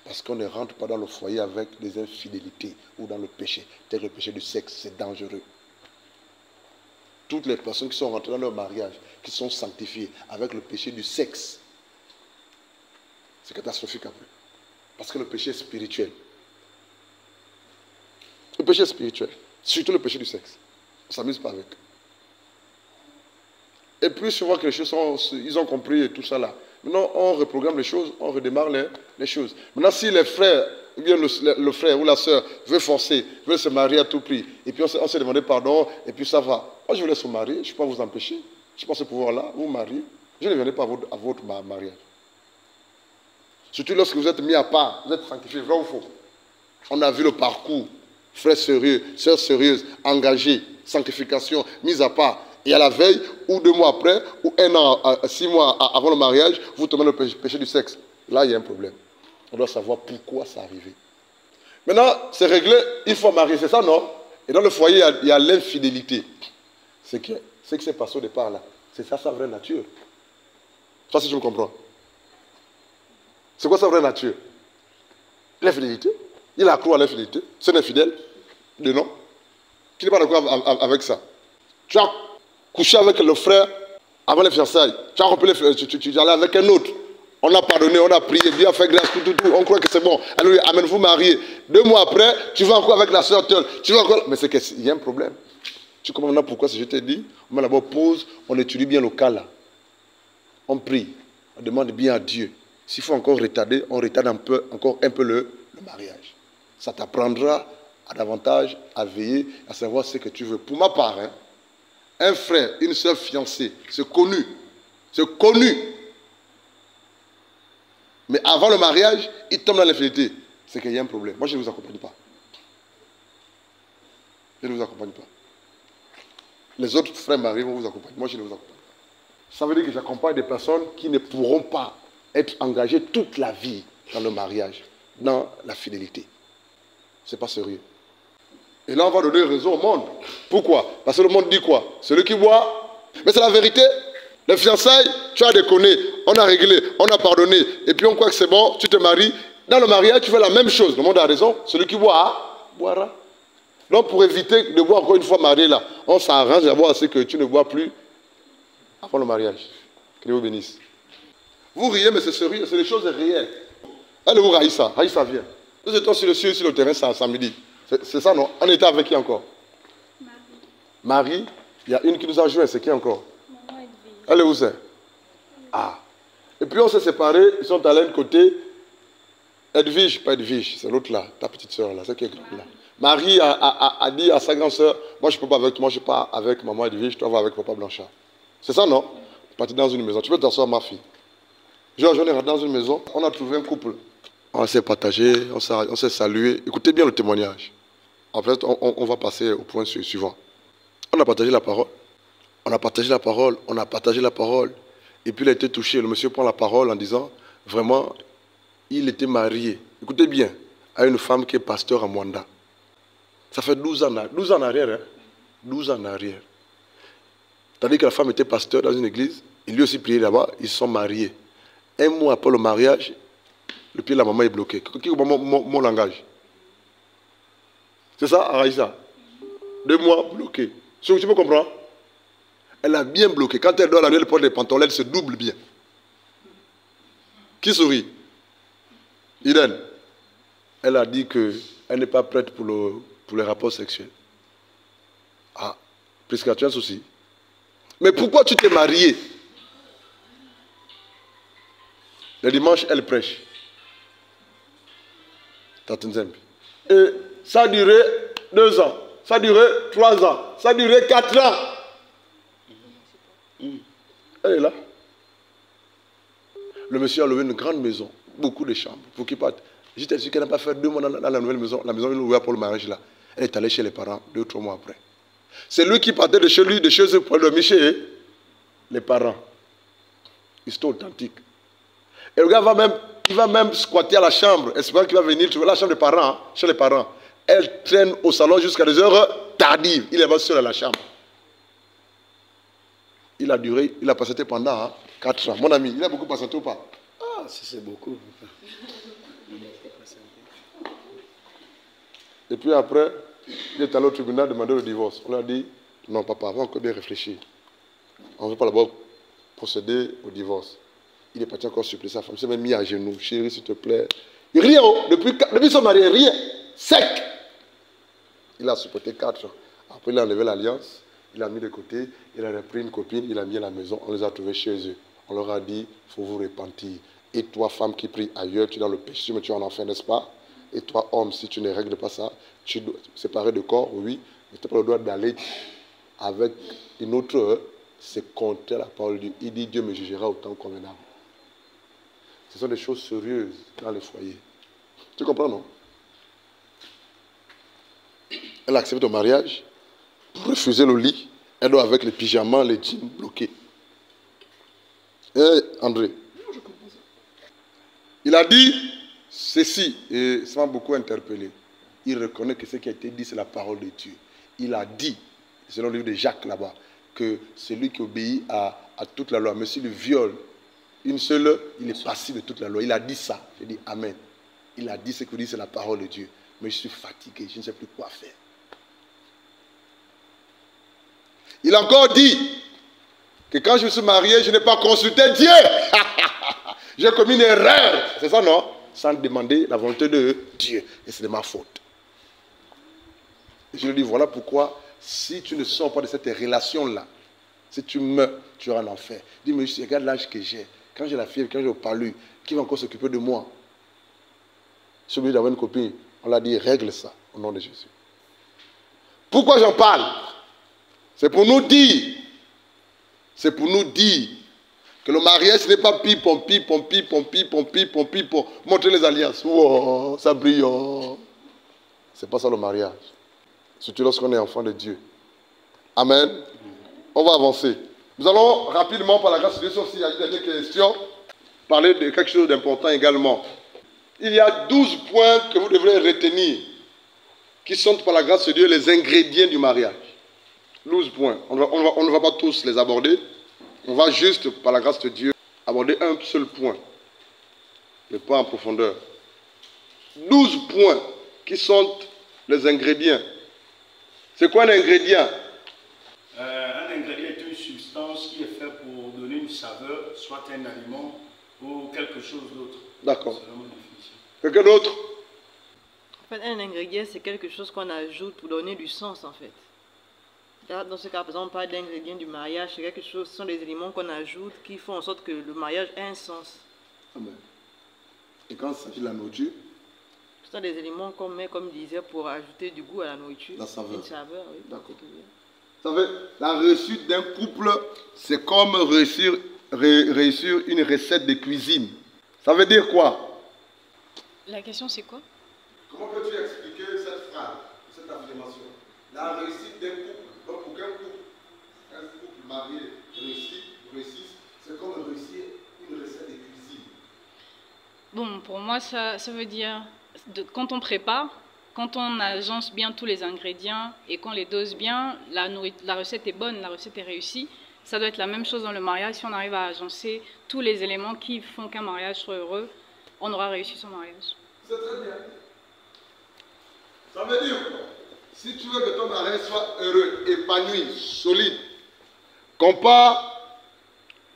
Parce qu'on ne rentre pas dans le foyer avec des infidélités ou dans le péché. Tel le péché du sexe, c'est dangereux. Toutes les personnes qui sont rentrées dans leur mariage, qui sont sanctifiées avec le péché du sexe, c'est catastrophique après. Parce que le péché est spirituel. Le péché est spirituel. Surtout le péché du sexe. On ne s'amuse pas avec. Et puis souvent que les choses ils ont compris et tout ça là. Maintenant, on reprogramme les choses, on redémarre les choses. Maintenant, si les frères, ou bien le frère ou la soeur veut forcer, veut se marier à tout prix, et puis on s'est demandé pardon, et puis ça va. Moi, je vous laisse vous marier, je ne peux pas vous empêcher. Je n'ai pas ce pouvoir-là, vous mariez. Je ne viendrai pas à votre mariage. Surtout lorsque vous êtes mis à part, vous êtes sanctifié, vrai ou faux. On a vu le parcours, frères sérieux, sœurs sérieuses, engagées, sanctification, mise à part. Et à la veille, ou 2 mois après, ou 1 an, 6 mois avant le mariage, vous tombez dans le péché du sexe. Là, il y a un problème. On doit savoir pourquoi ça arrivé. Maintenant, c'est réglé, il faut marier, c'est ça, non? Et dans le foyer, il y a l'infidélité. C'est ce qui s'est passé au départ là. C'est ça sa vraie nature. Ça, si je me comprends. C'est quoi sa vraie nature? L'infidélité. Il a cru à l'infidélité. C'est un infidèle. De nom. Qui n'est pas d'accord avec ça. Tu as couché avec le frère avant les fiançailles. Tu as rompé les fiançailles. Tu allais avec un autre. On a pardonné, on a prié. Dieu a fait grâce, tout. On croit que c'est bon. Alors, amen, vous mariez. 2 mois après, tu vas encore avec la soeur Teul. Tu vas encore. Mais c'est qu'il y a un problème. Tu comprends maintenant pourquoi je t'ai dit? On met d'abord pause, on étudie bien le cas là. On prie. On demande bien à Dieu. S'il faut encore retarder, on retarde encore un peu le mariage. Ça t'apprendra à davantage à veiller, à savoir ce que tu veux. Pour ma part, hein, un frère, une soeur fiancée, c'est connu. C'est connu. Mais avant le mariage, il tombe dans l'infidélité. C'est qu'il y a un problème. Moi, je ne vous accompagne pas. Je ne vous accompagne pas. Les autres frères mariés vont vous accompagner. Moi, je ne vous accompagne pas. Ça veut dire que j'accompagne des personnes qui ne pourront pas être engagées toute la vie dans le mariage, dans la fidélité. Ce n'est pas sérieux. Et là, on va donner raison au monde. Pourquoi? Parce que le monde dit quoi? Celui qui boit. Mais c'est la vérité. Les fiançailles, tu as déconné, on a réglé, on a pardonné. Et puis on croit que c'est bon, tu te maries. Dans le mariage, tu fais la même chose. Le monde a raison. Celui qui boit, boira. Donc pour éviter de boire encore une fois marié là, on s'arrange d'abord à ce que tu ne bois plus avant le mariage. Que Dieu vous bénisse. Vous riez, mais c'est sérieux, c'est des choses réelles. Allez où Raïssa? Raïssa vient. Nous étions sur le terrain samedi. C'est ça, non? On était avec qui encore? Marie. Il y a une qui nous a joint, c'est qui encore? Allez où c'est? Ah. Et puis on s'est séparés, ils sont allés de côté. Edwige, pas Edwige, c'est l'autre là, ta petite soeur là, c'est qui est là. Marie a dit à sa grande soeur, moi je ne peux pas avec toi, moi je ne suis pas avec maman Edwige, toi va avec papa Blanchard. C'est ça, non? Parti dans une maison. Tu peux t'asseoir, ma fille. J'en ai dans une maison, on a trouvé un couple. On s'est partagé, on s'est salué. Écoutez bien le témoignage. En fait, on va passer au point suivant. On a partagé la parole. On a partagé la parole, on a partagé la parole. Et puis il a été touché. Le monsieur prend la parole en disant, vraiment, il était marié. Écoutez bien, à une femme qui est pasteur à Mwanda. Ça fait 12 ans en arrière. Hein? 12 ans en arrière. C'est-à-dire que la femme était pasteur dans une église. Il lui aussi prié là-bas. Ils se sont mariés. Un mois après le mariage, le pied de la maman est bloqué. Qui est mon langage? C'est ça, Araïsa? 2 mois bloqué. Tu peux comprendre? Elle a bien bloqué. Quand elle doit la nuit, elle porte les pantalons, elle se double bien. Qui sourit? Irène. Elle a dit qu'elle n'est pas prête pour les rapports sexuels. Ah, puisque tu as un souci. Mais pourquoi tu t'es marié? Le dimanche, elle prêche. Et ça a duré 2 ans. Ça a duré 3 ans. Ça a duré 4 ans. Elle est là. Le monsieur a loué une grande maison. Beaucoup de chambres. Pour qu'il parte. J'étais sûr qu'elle n'a pas fait 2 mois dans la nouvelle maison. La maison qu'il louait pour le mariage là. Elle est allée chez les parents 2 ou 3 mois après. C'est lui qui partait de chez lui, de chez eux pour dormir chez les parents. Histoire authentique. Et le gars il va même squatter à la chambre, espérant qu'il va venir trouver la chambre des parents, hein, chez les parents. Elle traîne au salon jusqu'à des heures tardives. Il est pas seul à la chambre. Il a patienté pendant 4 ans. Mon ami, il a beaucoup patienté ou pas? Ah, c'est beaucoup. Et puis après, il est allé au tribunal demander le divorce. On lui a dit, non papa, on va encore bien réfléchir. On ne veut pas d'abord procéder au divorce. Il est parti encore supplier sa femme. Il s'est même mis à genoux. Chérie, s'il te plaît. Rien, depuis son mari, rien. Sec. Il a supporté 4 ans. Après, il a enlevé l'alliance. Il a mis de côté. Il a repris une copine. Il a mis à la maison. On les a trouvés chez eux. On leur a dit, il faut vous repentir. Et toi, femme qui prie ailleurs, tu es dans le péché, mais tu es en enfer, n'est-ce pas? Et toi, homme, si tu ne règles pas ça, tu dois séparer de corps, oui. Mais tu n'as pas le droit d'aller avec une autre. C'est contre la parole de Dieu. Il dit, Dieu me jugera autant convenable. Ce sont des choses sérieuses dans les foyers. Tu comprends, non? Elle accepte le mariage. Pour refuser le lit, elle doit avec les pyjamas, les jeans bloqués. Et André, il a dit ceci, et ça m'a beaucoup interpellé. Il reconnaît que ce qui a été dit, c'est la parole de Dieu. Il a dit, selon le livre de Jacques là-bas, que celui qui obéit à toute la loi, mais s'il viole une seule, il est passif de toute la loi. Il a dit ça. J'ai dit Amen. Il a dit ce que dit, c'est la parole de Dieu. Mais je suis fatigué, je ne sais plus quoi faire. Il a encore dit que quand je me suis marié, je n'ai pas consulté Dieu. J'ai commis une erreur. C'est ça, non? Sans demander la volonté de Dieu. Et c'est de ma faute. Et je lui dis, voilà pourquoi, si tu ne sors pas de cette relation-là, si tu meurs, tu auras un enfer. Dis-moi, regarde l'âge que j'ai. Quand j'ai la fièvre, quand j'ai le palu, qui va encore s'occuper de moi? J'ai oublié d'avoir une copine. On l'a dit, règle ça, au nom de Jésus. Pourquoi j'en parle? C'est pour nous dire, que le mariage, ce n'est pas pompi, pour montrer les alliances. Oh, ça brille. Oh. Ce n'est pas ça le mariage. Surtout lorsqu'on est enfant de Dieu. Amen. On va avancer. Nous allons rapidement, par la grâce de Dieu, s'il y a des questions, parler de quelque chose d'important également. Il y a 12 points que vous devrez retenir qui sont par la grâce de Dieu les ingrédients du mariage. 12 points. On ne va pas tous les aborder. On va juste, par la grâce de Dieu, aborder un seul point, mais pas en profondeur. 12 points qui sont les ingrédients. C'est quoi un ingrédient? Un ingrédient est une substance qui est faite pour donner une saveur, soit un aliment ou quelque chose d'autre. D'accord. Quelqu'un d'autre? En fait, un ingrédient, c'est quelque chose qu'on ajoute pour donner du sens, en fait. Là, dans ce cas, par exemple, on parle d'ingrédients du mariage, c'est quelque chose, ce sont des éléments qu'on ajoute qui font en sorte que le mariage ait un sens. Amen. Et quand il s'agit de la nourriture? Ce sont des éléments qu'on met, comme je disais, pour ajouter du goût à la nourriture. La saveur. Une saveur, oui. D'accord. Vous savez, la réussite d'un couple, c'est comme réussir une recette de cuisine. Ça veut dire quoi? La question, c'est quoi? Comment peux-tu expliquer cette phrase, cette affirmation? La réussite d'un couple, donc pour qu'un couple marié réussisse, c'est comme réussir une recette de cuisine. Bon, pour moi, ça veut dire, quand on prépare, quand on agence bien tous les ingrédients et qu'on les dose bien, la recette est bonne, la recette est réussie. Ça doit être la même chose dans le mariage. Si on arrive à agencer tous les éléments qui font qu'un mariage soit heureux, on aura réussi son mariage. C'est très bien. Ça veut dire quoi? Si tu veux que ton mariage soit heureux, épanoui, solide, compare,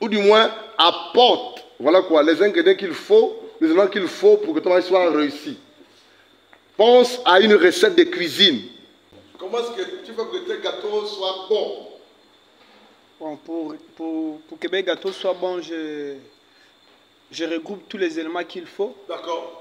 ou du moins apporte, voilà quoi, les ingrédients qu'il faut, les éléments qu'il faut pour que ton mariage soit réussi. Pense à une recette de cuisine. Comment est-ce que tu veux que tes gâteaux soient bons? Bon, pour que mes gâteaux soient bons, je regroupe tous les éléments qu'il faut. D'accord.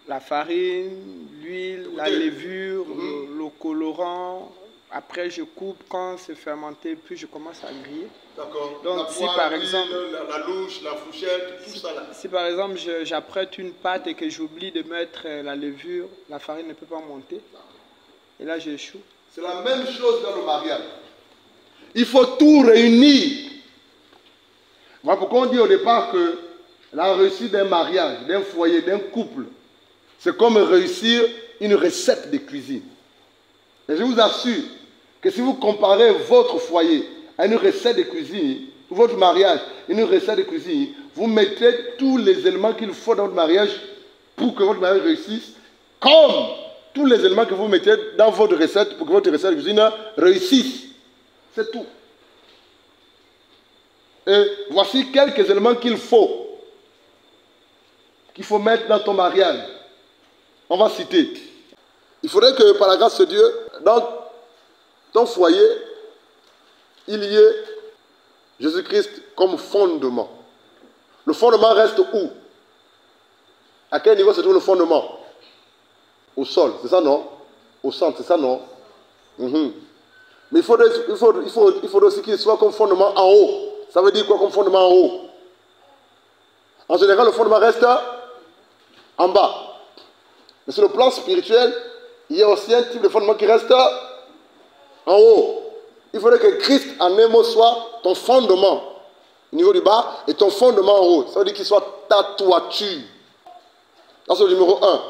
La farine, l'huile, la levure, le colorant. Après, je coupe quand c'est fermenté, puis je commence à griller. D'accord. Donc, si par exemple, la louche, la fourchette, tout ça là. Si par exemple, j'apprête une pâte et que j'oublie de mettre la levure, la farine ne peut pas monter. Et là, j'échoue. C'est la même chose dans le mariage. Il faut tout réunir. Voilà pourquoi on dit au départ que la réussite d'un mariage, d'un foyer, d'un couple, c'est comme réussir une recette de cuisine. Et je vous assure que si vous comparez votre foyer à une recette de cuisine, ou votre mariage, une recette de cuisine, vous mettez tous les éléments qu'il faut dans votre mariage pour que votre mariage réussisse, comme tous les éléments que vous mettez dans votre recette pour que votre recette de cuisine réussisse. C'est tout. Et voici quelques éléments qu'il faut mettre dans ton mariage. On va citer. Il faudrait que par la grâce de Dieu, dans ton foyer, il y ait Jésus-Christ comme fondement. Le fondement reste où? À quel niveau se trouve le fondement? Au sol, c'est ça non? Au centre, c'est ça non? Mais il faudrait aussi qu'il soit comme fondement en haut. Ça veut dire quoi comme fondement en haut? En général, le fondement reste en bas. Mais sur le plan spirituel, il y a aussi un type de fondement qui reste en haut. Il faudrait que Christ en un mot soit ton fondement au niveau du bas et ton fondement en haut. Ça veut dire qu'il soit ta toiture. Ça, c'est le numéro 1.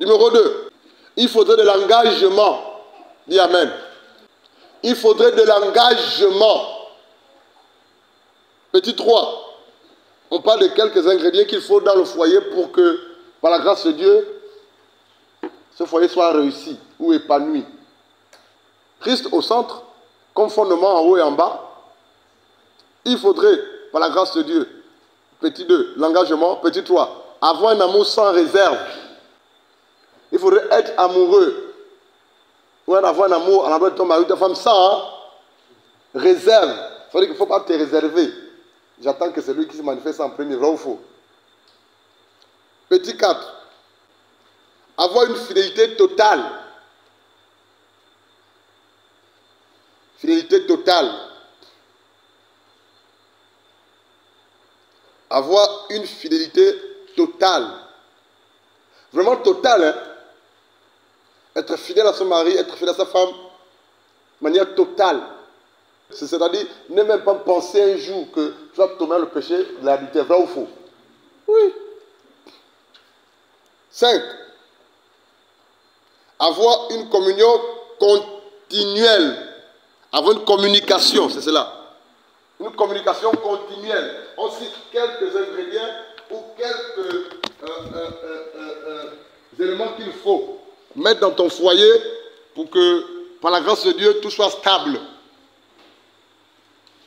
Numéro 2, il faudrait de l'engagement. Dis Amen. Il faudrait de l'engagement. Petit 3, on parle de quelques ingrédients qu'il faut dans le foyer pour que, par la grâce de Dieu, ce foyer soit réussi ou épanoui. Christ au centre, comme fondement en haut et en bas. Il faudrait, par la grâce de Dieu, petit 2, l'engagement. Petit 3, avoir un amour sans réserve. Il faudrait être amoureux. Ou avoir un amour à l'endroit de ton mari ou de ta femme sans réserve. Ça veut dire qu'il ne faut pas te réserver. J'attends que c'est lui qui se manifeste en premier, vrai ou faux? Petit 4. Avoir une fidélité totale. Fidélité totale. Avoir une fidélité totale. Vraiment totale, hein? Être fidèle à son mari, être fidèle à sa femme, de manière totale. C'est-à-dire, ne même pas penser un jour que tu vas tomber dans le péché de l'adultère, vrai ou faux? Oui. 5. avoir une communion continuelle, avoir une communication, c'est cela. Une communication continuelle. On cite quelques ingrédients ou quelques éléments qu'il faut mettre dans ton foyer pour que, par la grâce de Dieu, tout soit stable.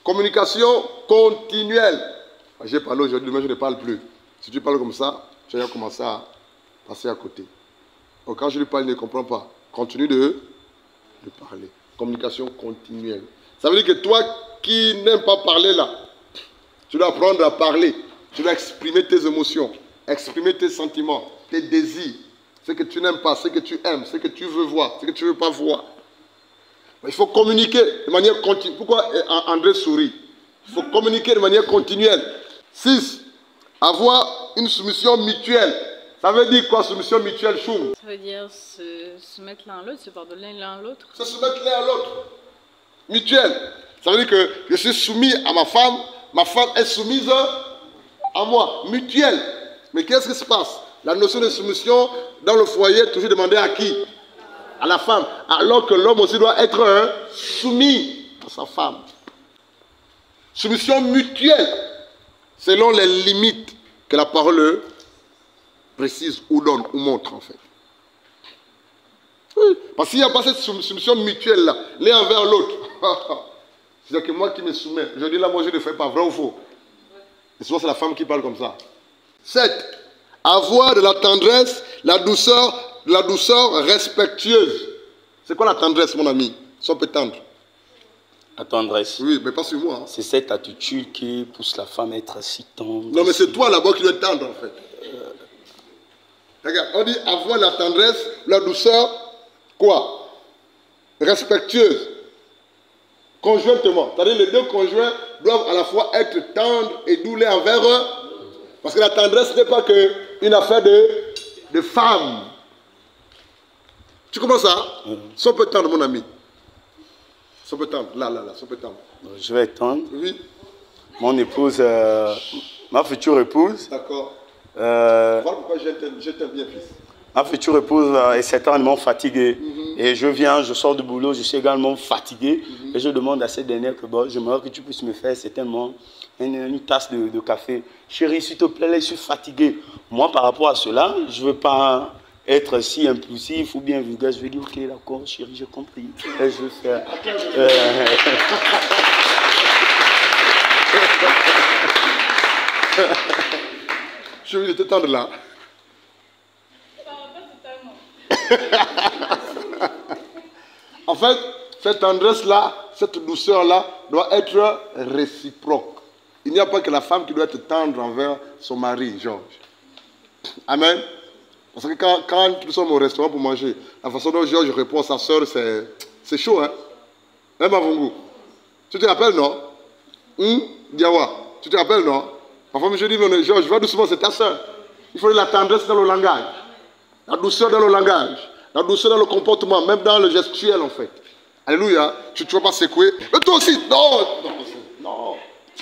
Communication continuelle. J'ai parlé aujourd'hui, mais je ne parle plus. Si tu parles comme ça, tu vas commencer à passer à côté. Donc quand je lui parle, il ne comprend pas. Continue de parler. Communication continuelle. Ça veut dire que toi qui n'aimes pas parler là, tu dois apprendre à parler. Tu dois exprimer tes émotions, exprimer tes sentiments, tes désirs, ce que tu n'aimes pas, ce que tu aimes, ce que tu veux voir, ce que tu ne veux pas voir. Il faut communiquer de manière continue. Pourquoi André sourit? Il faut communiquer de manière continuelle. 6. Avoir une soumission mutuelle. Ça veut dire quoi, soumission mutuelle, Choum? Ça veut dire se mettre l'un à l'autre, se pardonner l'un à l'autre. Se soumettre l'un à l'autre. Mutuelle. Ça veut dire que je suis soumis à ma femme est soumise à moi. Mutuelle. Mais qu'est-ce qui se passe? La notion de soumission dans le foyer est toujours demandée à qui? À la femme. Alors que l'homme aussi doit être soumis à sa femme. Soumission mutuelle. Selon les limites que la parole précise ou donne ou montre en fait. Oui, parce qu'il n'y a pas cette soumission mutuelle là, l'un envers l'autre. C'est-à-dire que moi qui me soumets, je dis là, moi je ne fais pas, vrai ou faux? Et souvent c'est la femme qui parle comme ça. 7. Avoir de la tendresse, la douceur respectueuse. C'est quoi la tendresse, mon ami? Sois un peu tendre. La tendresse. Oui, mais pas sur moi. Hein. C'est cette attitude qui pousse la femme à être si tendre. Non, mais c'est toi là-bas qui dois être tendre en fait. Regarde, on dit avoir la tendresse, la douceur, quoi? Respectueuse. Conjointement. C'est-à-dire les deux conjoints doivent à la fois être tendres et doux l'un envers eux. Parce que la tendresse n'est pas qu'une affaire de femme. Tu comprends ça? Sois un peu tendre, mon ami. Sois un peu tendre. Là, sois un peu tendre. Je vais être tendre. Oui. Mon épouse, ma future épouse. D'accord. Voilà pourquoi je t'aime bien, fils. Ma future épouse est certainement fatiguée. Et je sors du boulot, je suis également fatigué. Et je demande à cette dernière que bon, j'aimerais que tu puisses me faire certainement une tasse de café. Chérie, s'il te plaît, là, je suis fatigué. Moi, par rapport à cela, je ne veux pas être si impulsif ou bien vulgaire. Je vais dire, ok, d'accord, chérie, j'ai compris. Et je vais faire... Je vais te tendre là. En fait, cette tendresse-là, cette douceur-là doit être réciproque. Il n'y a pas que la femme qui doit être tendre envers son mari, Georges. Amen. Parce que quand nous sommes au restaurant pour manger, la façon dont Georges répond à sa soeur, c'est chaud, hein? Hein, Mavungu? Tu te rappelles, non? Diawa, tu te rappelles, non? Parfois, je dis, mais Georges, va doucement, c'est ta soeur. Il faut de la tendresse dans le langage, la douceur dans le langage, la douceur dans le comportement, même dans le gestuel, en fait. Alléluia. Tu ne vas pas secouer. Mais toi aussi, non.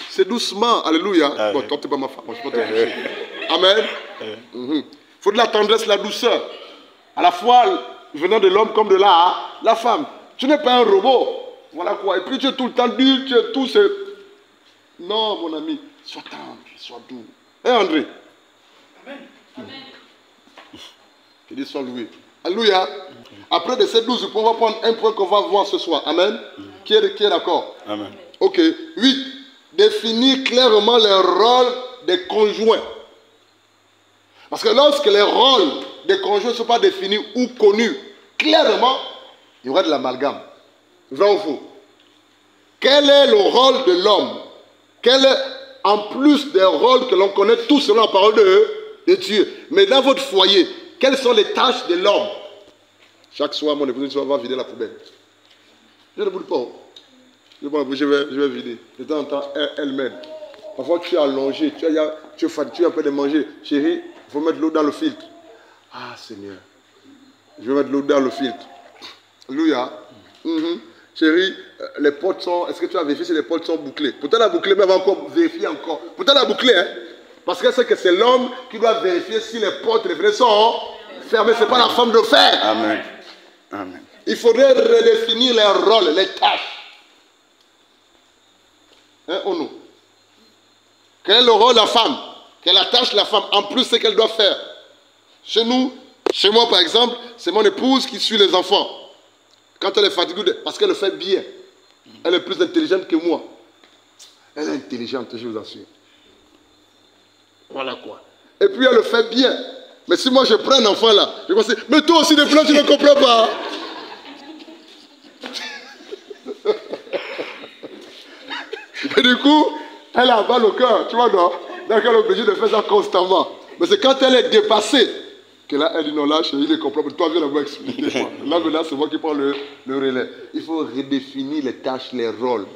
C'est doucement. Alléluia. Bon, toi, tu n'es pas ma femme. Moi, je peux pas te toucher. Amen. Il faut de la tendresse, la douceur. À la fois, venant de l'homme comme de la femme. Tu n'es pas un robot. Voilà quoi. Et puis, tu es tout le temps dur, tu es tout. Non, mon ami. Sois tendre, sois doux. Et André? Amen. Je dis, sois loué. Alléluia. Après de ces 12 points, on va prendre un point qu'on va voir ce soir. Amen. Qui est d'accord? Amen. Ok. 8. Définir clairement les rôles des conjoints. Parce que lorsque les rôles des conjoints ne sont pas définis ou connus clairement, il y aura de l'amalgame. Vrai ou faux? Quel est le rôle de l'homme? Quel est, en plus des rôles que l'on connaît tous selon la parole de Dieu, mais dans votre foyer, quelles sont les tâches de l'homme? Chaque soir, mon épouse va vider la poubelle. Je ne bouge pas. Je vais vider. De temps en temps, elle m'aide. Parfois, tu es allongé, tu es fatigué, tu as peur de manger. Chérie, il faut mettre l'eau dans le filtre. Ah, Seigneur. Je vais mettre l'eau dans le filtre. Alléluia. Chérie, les portes sont... Est-ce que tu as vérifié si les portes sont bouclées? Peut-être la bouclée, mais elle va encore vérifier encore. Peut-être la bouclée, hein? Parce qu'elle sait que c'est l'homme qui doit vérifier si les portes et les fenêtres sont fermées. Ce n'est pas la femme de fer. Amen. Amen. Il faudrait redéfinir les rôles, les tâches. Hein, ou non? Quel est le rôle de la femme? Quelle est la tâche de la femme? En plus, ce qu'elle doit faire. Chez nous, chez moi par exemple, c'est mon épouse qui suit les enfants. Quand elle est fatiguée, parce qu'elle le fait bien. Elle est plus intelligente que moi. Elle est intelligente, je vous assure. Voilà quoi. Et puis elle le fait bien. Mais si moi je prends un enfant là, je pense, mais toi aussi depuis là tu ne comprends pas. Et du coup, elle a mal au cœur, tu vois non? Donc elle est obligée de faire ça constamment. Mais c'est quand elle est dépassée que là, elle dit non, là, il est comprend. Toi, viens là-bas expliquer. Là, maintenant, c'est moi qui prends le relais. Il faut redéfinir les tâches, les rôles.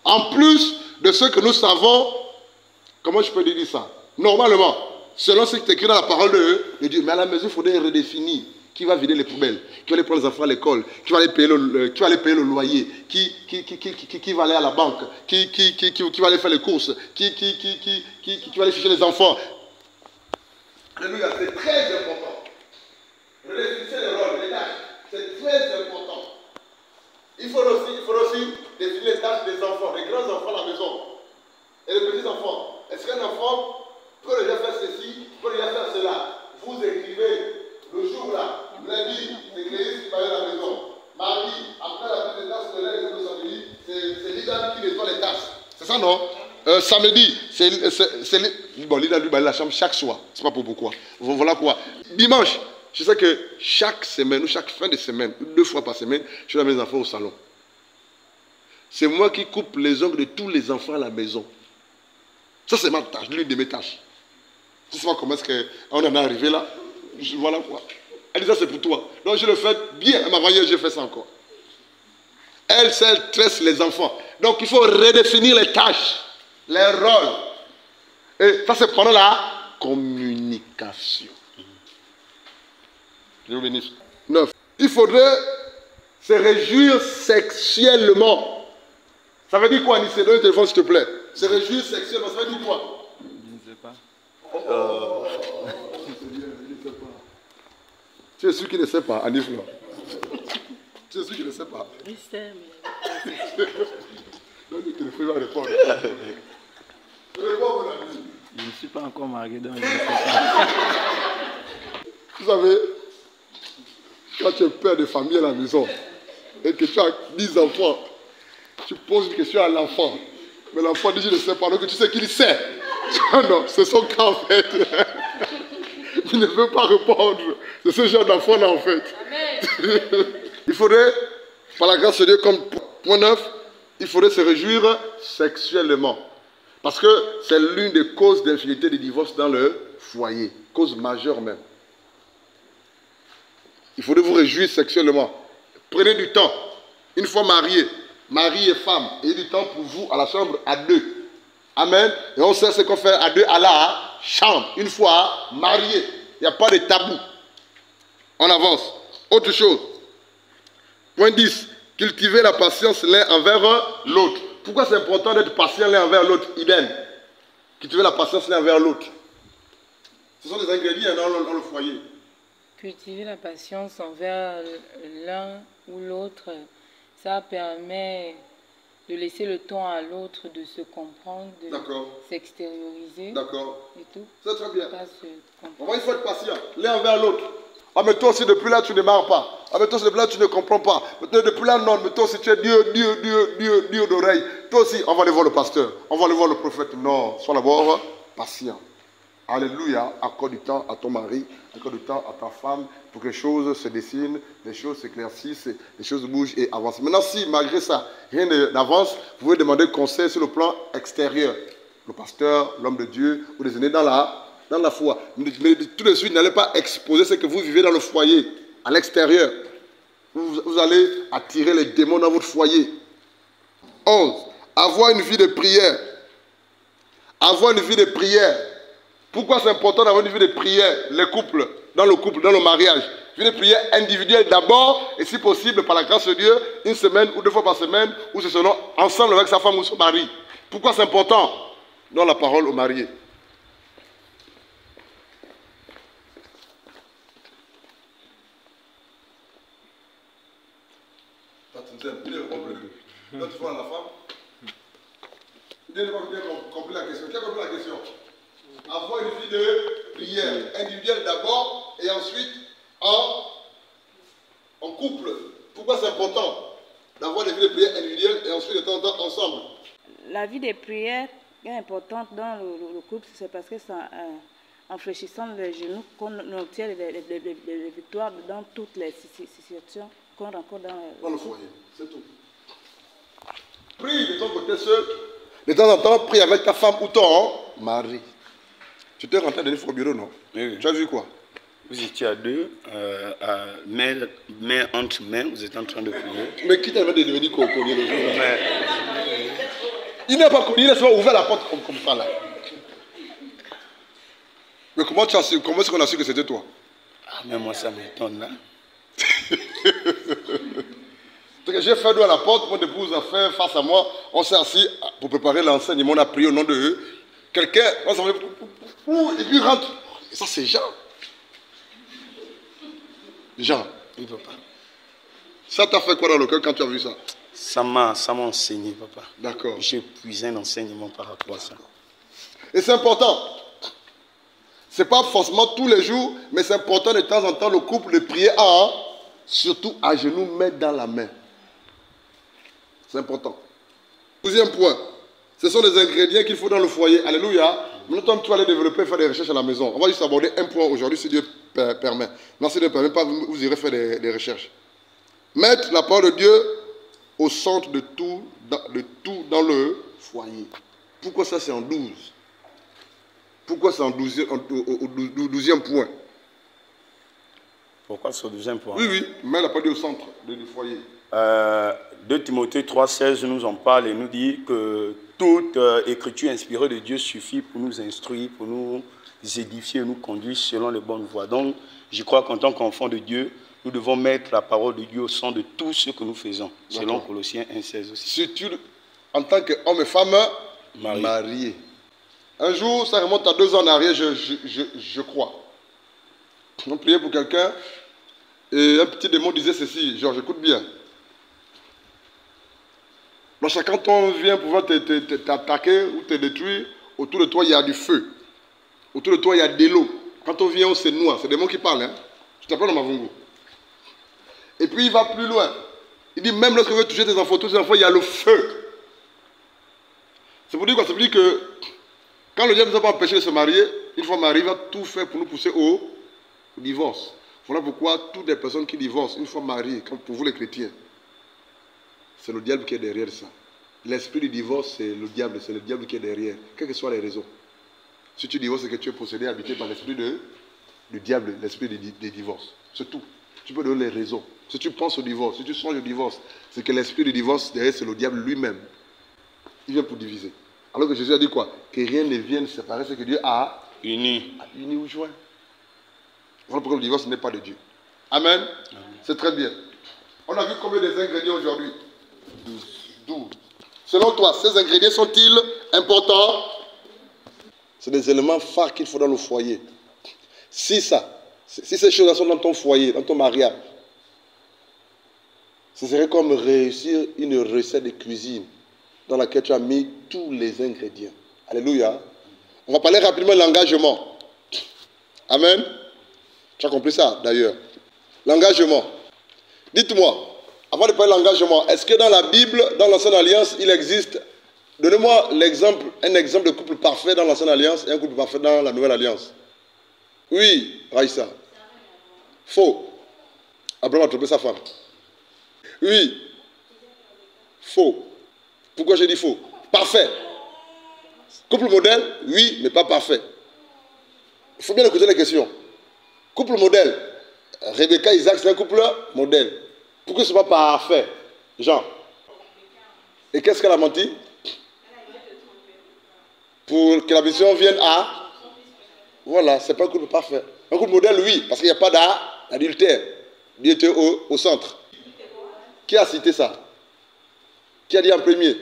En plus de ce que nous savons, comment je peux dire ça? Normalement, selon ce qui est écrit dans la parole de Dieu, mais à la maison, il faudrait redéfinir. Qui va vider les poubelles? Qui va aller prendre les enfants à l'école? Qui va aller payer le loyer? Qui va aller à la banque? Qui va aller faire les courses? Qui va aller chercher les enfants? Alléluia, c'est très important. Redéfinissez les rôles, les tâches. C'est très important. Il faut aussi définir les tâches des enfants, des grands enfants à la maison. Et les petits enfants. Est-ce qu'un enfant peut déjà faire ceci, peut déjà faire cela? Vous écrivez le jour là, lundi, c'est Cléis qui va aller à la maison. Mardi, après la prise des tasses de l'air de samedi, c'est Lida qui nettoie les tasses. C'est ça, non? Samedi, bon, Lida lui balai la chambre chaque soir. C'est pas pour pourquoi. Voilà quoi. Dimanche, je sais que chaque semaine ou chaque fin de semaine, 2 fois par semaine, je vais mes enfants au salon. C'est moi qui coupe les ongles de tous les enfants à la maison. Ça, c'est ma tâche, l'une de mes tâches. Je ne sais pas comment est-ce qu'on en est arrivé là. Voilà quoi. Elle dit ça, c'est pour toi. Donc je le fais bien. Elle m'a voyé, j'ai fait ça encore. Elle, elle tresse les enfants. Donc il faut redéfinir les tâches, les rôles. Et ça, c'est pendant la communication. Je vous bénisse. 9. Il faudrait se réjouir sexuellement. Ça veut dire quoi, Anissé? Donne le téléphone, s'il te plaît. Se réjouir sexuellement, ça veut dire quoi? Je ne sais pas. Tu es sûr qu'il ne sait pas, Anif là? Tu es sûr qu'il ne sait pas? Il sait, Donne le téléphone, il va répondre. Réponds, mon ami. Je ne suis pas encore marié, donc je ne sais pas. Vous savez, quand tu es père de famille à la maison et que tu as 10 enfants, tu poses une question à l'enfant. Mais l'enfant dit je ne sais pas, donc tu sais qu'il sait. Non, c'est son cas en fait. Il ne veut pas répondre. C'est ce genre d'enfant là en fait. Amen. Il faudrait, par la grâce de Dieu, comme point 9, il faudrait se réjouir sexuellement. Parce que c'est l'une des causes d'infidélité des divorces dans le foyer. Cause majeure même. Il faudrait vous réjouir sexuellement. Prenez du temps. Une fois mariés, mari et femme, ayez du temps pour vous à la chambre à 2. Amen. Et on sait ce qu'on fait à 2 à la chambre. Une fois mariés. Il n'y a pas de tabou. On avance. Autre chose. Point 10. Cultiver la patience l'un envers l'autre. Pourquoi c'est important d'être patient l'un envers l'autre? Idem. Cultiver la patience l'un envers l'autre. Ce sont des ingrédients dans le foyer. Cultiver la patience envers l'un ou l'autre, ça permet de laisser le temps à l'autre de se comprendre, de s'extérioriser. D'accord. Et tout. C'est très bien. Bon, il faut être patient l'un envers l'autre. Ah, mais toi aussi, depuis là, tu ne marres pas. Ah, mais toi aussi, depuis là, tu ne comprends pas. Depuis là, non, mais toi aussi, tu es dur d'oreille. Toi aussi, on va aller voir le pasteur. On va aller voir le prophète. Non, sois d'abord patient. Alléluia. Accorde du temps à ton mari, accorde du temps à ta femme pour que les choses se dessinent, les choses s'éclaircissent, les choses bougent et avancent. Maintenant, si malgré ça, rien n'avance, vous pouvez demander conseil sur le plan extérieur. Le pasteur, l'homme de Dieu, ou les aînés dans la foi. Mais tout de suite, n'allez pas exposer ce que vous vivez dans le foyer, à l'extérieur. Vous allez attirer les démons dans votre foyer. 11. Avoir une vie de prière. Avoir une vie de prière. Pourquoi c'est important d'avoir une vie de prière, les couples, dans le mariage? Une vie de prière individuelle d'abord, et si possible, par la grâce de Dieu, 1 semaine ou 2 fois par semaine, ou se selon ensemble avec sa femme ou son mari. Pourquoi c'est important? Donne la parole au marié. C'est un peu compris. L'autre fois, la femme. Bien compris la question. Qui a compris la question? Avoir une vie de prière individuelle d'abord et ensuite en couple. Pourquoi c'est important d'avoir des vies de prière individuelles et ensuite de temps en temps ensemble? La vie de prière est importante dans le couple, c'est parce que ça, en fléchissant les genoux, qu'on obtient les victoires dans toutes les situations qu'on rencontre dans le foyer. C'est tout. Prie de ton côté seul. De temps en temps, prie avec ta femme ou ton mari. Tu t'es rentré au bureau, non? Oui. Tu as vu quoi? Vous étiez à deux, main entre main, vous êtes en train de prier. Mais qui t'avait de devenir connu le jour là? Il n'a pas connu, il a seulement ouvert la porte comme ça là. Mais comment est-ce qu'on a su que c'était toi? Ah, mais moi ça m'étonne là. J'ai fait à la porte, mon épouse a fait face à moi, on s'est assis pour préparer l'enseignement, on a prié au nom de eux. Quelqu'un, et puis rentre. Et ça c'est Jean. Jean. Oui, papa. Ça t'a fait quoi dans le cœur quand tu as vu ça? Ça m'a enseigné, papa. D'accord. J'ai puisé un enseignement par rapport à ça. Et c'est important. Ce n'est pas forcément tous les jours, mais c'est important de temps en temps le couple de prier surtout à genoux, main dans la main. C'est important. Deuxième point, ce sont des ingrédients qu'il faut dans le foyer. Alléluia. Maintenant, tu vas aller développer et faire des recherches à la maison. On va juste aborder un point aujourd'hui, si Dieu permet. Non, si Dieu ne permet pas, vous irez faire des recherches. Mettre la parole de Dieu au centre de tout dans le foyer. Pourquoi ça, c'est en 12? Pourquoi c'est au 12e point? Pourquoi c'est au 12e point? Oui, mais la parole de Dieu au centre du foyer. 2 Timothée 3,16 nous en parle et nous dit que toute écriture inspirée de Dieu suffit pour nous instruire, pour nous édifier, nous conduire selon les bonnes voies. Donc, je crois qu'en tant qu'enfant de Dieu, nous devons mettre la parole de Dieu au centre de tout ce que nous faisons, selon Colossiens 1,16 aussi. Si tu, en tant qu'homme et femme mariés. Un jour, ça remonte à 2 ans en arrière, je crois. On priait pour quelqu'un et un petit démon disait ceci, genre, écoute bien. Quand on vient pouvoir t'attaquer ou te détruire, autour de toi il y a du feu. Autour de toi il y a de l'eau. Quand on vient, on se noie. C'est des mots qui parlent. Hein? Je t'appelle dans ma vongo. Et puis il va plus loin. Il dit même lorsque tu veux toucher tes enfants, tous tes enfants, il y a le feu. C'est pour dire quoi? C'est pour dire que quand le diable ne nous a pas empêché de se marier, une fois marié, il va tout faire pour nous pousser au divorce. Voilà pourquoi toutes les personnes qui divorcent, une fois mariées, comme pour vous les chrétiens, c'est le diable qui est derrière ça. L'esprit du divorce, c'est le diable qui est derrière, quelles que soient les raisons. Si tu divorces, c'est que tu es possédé, habité par l'esprit du diable, l'esprit du divorce. C'est tout. Tu peux donner les raisons. Si tu penses au divorce, si tu songes au divorce, c'est que l'esprit du divorce, derrière, c'est le diable lui-même. Il vient pour diviser. Alors que Jésus a dit quoi? Que rien ne vienne séparer ce que Dieu a uni ou joint. Voilà pourquoi le divorce n'est pas de Dieu. Amen. C'est très bien. On a vu combien des ingrédients aujourd'hui? 12. Selon toi, ces ingrédients sont-ils importants? C'est des éléments phares qu'il faut dans le foyer. Si ces choses-là sont dans ton foyer, dans ton mariage, ce serait comme réussir une recette de cuisine dans laquelle tu as mis tous les ingrédients. Alléluia. On va parler rapidement de l'engagement. Amen. Tu as compris ça d'ailleurs. L'engagement. Dites-moi, avant de parler de l'engagement, est-ce que dans la Bible, dans l'Ancienne Alliance, il existe, donnez-moi un exemple de couple parfait dans l'Ancienne Alliance et un couple parfait dans la Nouvelle Alliance. Oui, Raïssa. Faux. Abraham a trompé sa femme. Oui. Faux. Pourquoi j'ai dit faux? Parfait. Couple modèle? Oui, mais pas parfait. Il faut bien écouter les questions. Couple modèle. Rebecca et Isaac, c'est un couple modèle. Pourquoi ce n'est pas parfait? Jean. Et qu'est-ce qu'elle a menti? Pour que la vision vienne à... Voilà, ce n'est pas un couple parfait. Un couple modèle, oui, parce qu'il n'y a pas d'adultère. Dieu était au centre. Qui a cité ça? Qui a dit en premier?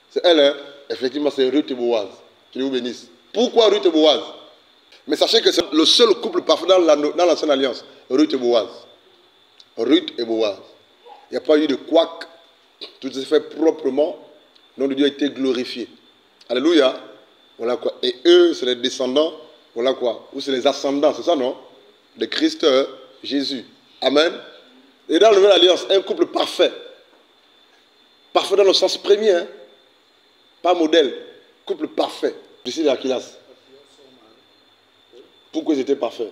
C'est elle, hein? Effectivement, c'est Ruth et Boaz. Que Dieu vous bénisse. Pourquoi Ruth et Boaz? Mais sachez que c'est le seul couple parfait dans l'Ancienne Alliance. Ruth et Boaz. Ruth et Boaz. Il n'y a pas eu de couac. Tout s'est fait proprement. Le nom de Dieu a été glorifié. Alléluia. Voilà quoi. Et eux, c'est les descendants. Voilà quoi. Ou c'est les ascendants, c'est ça, non? De Christ Jésus. Amen. Et dans la Nouvelle Alliance, un couple parfait. Parfait dans le sens premier. Hein? Pas modèle. Couple parfait. Priscille et Aquilas. Pourquoi ils étaient parfaits?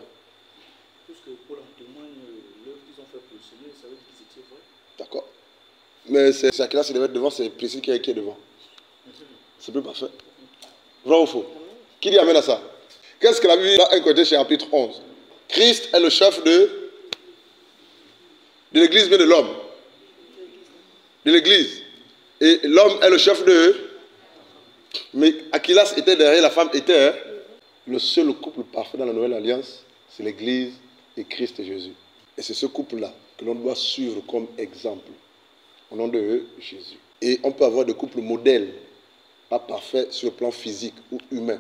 Parce que pour en témoigne, l'œuvre qu'ils ont fait pour le Seigneur, ça veut dire qu'ils étaient vrais. D'accord. Mais c'est Aquilas qui devait être devant, c'est Priscille qui est devant. C'est plus parfait. Vrai ou faux? Qui dit amène à ça? Qu'est-ce que la Bible dit dans 1 Corinthiens chapitre 11? Christ est le chef de l'église, mais de l'homme. De l'église. Et l'homme est le chef de... Mais Aquilas était derrière, la femme était... Hein? Le seul couple parfait dans la Nouvelle Alliance, c'est l'église et Christ et Jésus. Et c'est ce couple-là que l'on doit suivre comme exemple. Au nom de Jésus. Et on peut avoir des couples modèles, pas parfaits sur le plan physique ou humain.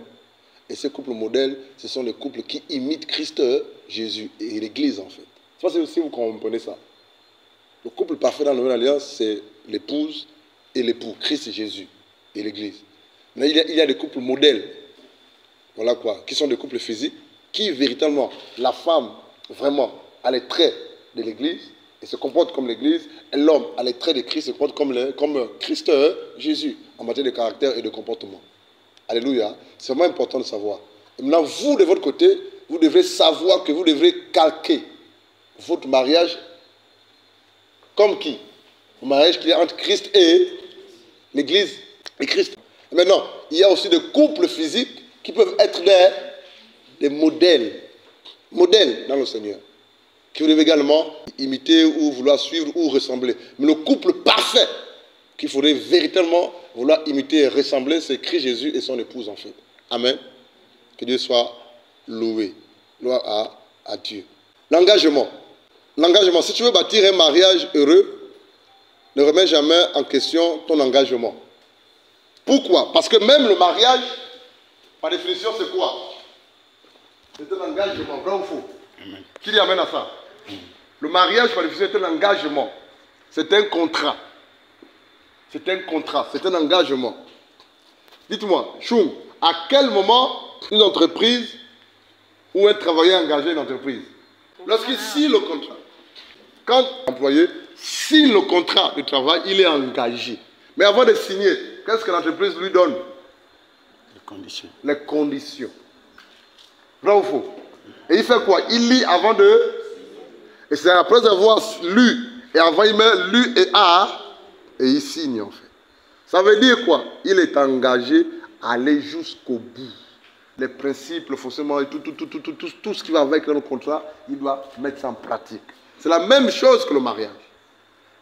Et ces couples modèles, ce sont les couples qui imitent Christ, Jésus et l'Église en fait. Je ne sais pas si vous comprenez ça. Le couple parfait dans la Nouvelle Alliance, c'est l'épouse et l'époux, Christ et Jésus et l'Église. Mais il y a des couples modèles, voilà quoi, qui sont des couples physiques, qui véritablement, la femme vraiment a les traits de l'Église et se comporte comme l'Église, et l'homme a les traits de Christ et se comporte comme Christ, Jésus, en matière de caractère et de comportement. Alléluia. C'est vraiment important de savoir. Et maintenant, vous, de votre côté, vous devrez savoir que vous devrez calquer votre mariage comme qui? Le mariage qu'il y a entre Christ et l'Église et Christ. Et maintenant, il y a aussi des couples physiques qui peuvent être des modèles dans le Seigneur, que vous devez également imiter ou vouloir suivre ou ressembler. Mais le couple parfait qu'il faudrait véritablement vouloir imiter et ressembler, c'est Christ Jésus et son épouse en fait. Amen. Que Dieu soit loué. Gloire à Dieu. L'engagement. L'engagement. Si tu veux bâtir un mariage heureux, ne remets jamais en question ton engagement. Pourquoi? Parce que même le mariage, par définition, c'est quoi? C'est un engagement, vrai ou faux? Amen. Qui dit amène à ça? Le mariage, par définition, c'est un engagement. C'est un contrat. C'est un contrat, c'est un engagement. Dites-moi, Choum, à quel moment une entreprise ou un travailleur engagé une entreprise? Lorsqu'il signe le contrat. Quand l'employé signe le contrat de travail, il est engagé. Mais avant de signer, qu'est-ce que l'entreprise lui donne? Les conditions. Les conditions. Vrai ou faux? Et il fait quoi? Il lit avant de... Et c'est après avoir lu, et avant il met lu et a... Et il signe en fait. Ça veut dire quoi? Il est engagé à aller jusqu'au bout. Les principes, le fonctionnement et tout ce qui va avec le contrat, il doit mettre ça en pratique. C'est la même chose que le mariage.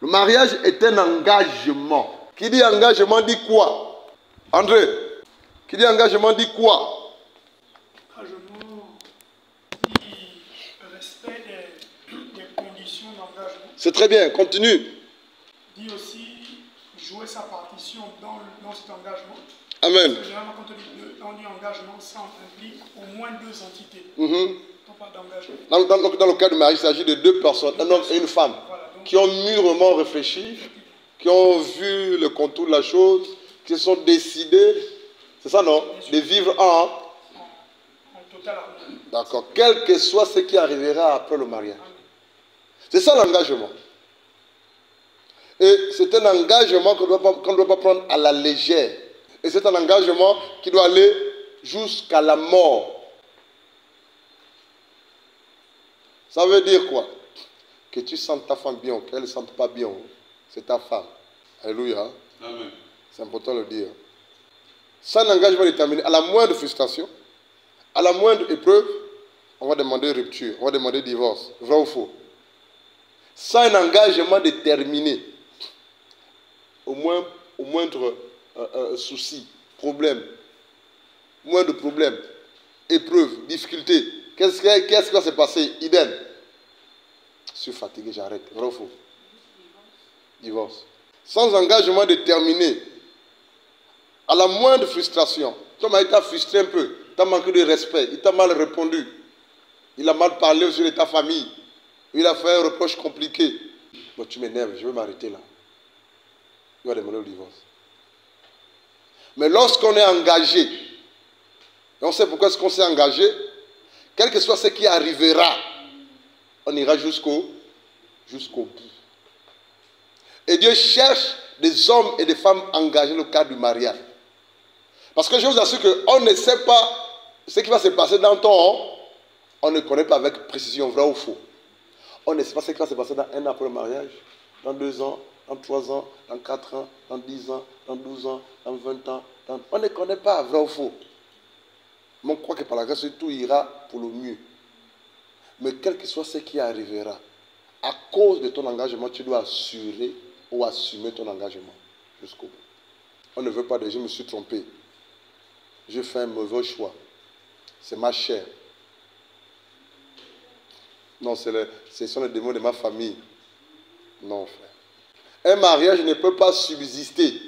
Le mariage est un engagement. Qui dit engagement dit quoi? André, qui dit engagement dit quoi? Engagement dit respect des conditions d'engagement. C'est très bien, continue. Dit aussi jouer sa partition dans cet engagement. Amen. Parce que généralement, quand on dit engagement, ça implique au moins deux entités. On parle d'engagement. Dans le cas du mariage, il s'agit de deux personnes, un homme et une femme, voilà, donc, qui ont mûrement réfléchi, qui ont vu le contour de la chose, qui se sont décidés, c'est ça non? De vivre en total harmonie. D'accord. Quel que soit ce qui arrivera après le mariage. C'est ça l'engagement. Et c'est un engagement qu'on ne doit pas prendre à la légère. Et c'est un engagement qui doit aller jusqu'à la mort. Ça veut dire quoi? Que tu sentes ta femme bien, qu'elle ne sente pas bien. C'est ta femme. Alléluia. Amen. C'est important de le dire. C'est un engagement déterminé. À la moindre frustration, à la moindre épreuve, on va demander rupture, on va demander divorce. Vrai ou faux? C'est un engagement déterminé. Au moindre souci, problème, moindre problème, épreuve, difficulté. Qu'est-ce qui va se passer? Idem. Je suis fatigué, j'arrête. Vrai ou faux? Divorce. Sans engagement déterminé, à la moindre frustration, ton mari t'a frustré un peu, t'a manqué de respect, il t'a mal répondu, il a mal parlé sur ta famille, il a fait un reproche compliqué. bon, tu m'énerves, je vais m'arrêter là. Il va demander le divorce. Mais lorsqu'on est engagé, et on sait pourquoi est-ce qu'on s'est engagé, quel que soit ce qui arrivera, on ira jusqu'au bout. Et Dieu cherche des hommes et des femmes engagés dans le cadre du mariage. Parce que je vous assure qu'on ne sait pas ce qui va se passer dans ton temps. On ne connaît pas avec précision, vrai ou faux. On ne sait pas ce qui va se passer dans 1 an après le mariage, dans 2 ans, dans 3 ans, dans 4 ans, dans 10 ans, dans 12 ans, dans 20 ans. On ne connaît pas, vrai ou faux. Mais on croit que par la grâce, tout ira pour le mieux. Mais quel que soit ce qui arrivera, à cause de ton engagement, tu dois assurer ou assumer ton engagement jusqu'au bout. On ne veut pas dire, je me suis trompé. J'ai fait un mauvais choix. C'est ma chair. Non, ce sont les démons de ma famille. Non, frère. Un mariage ne peut pas subsister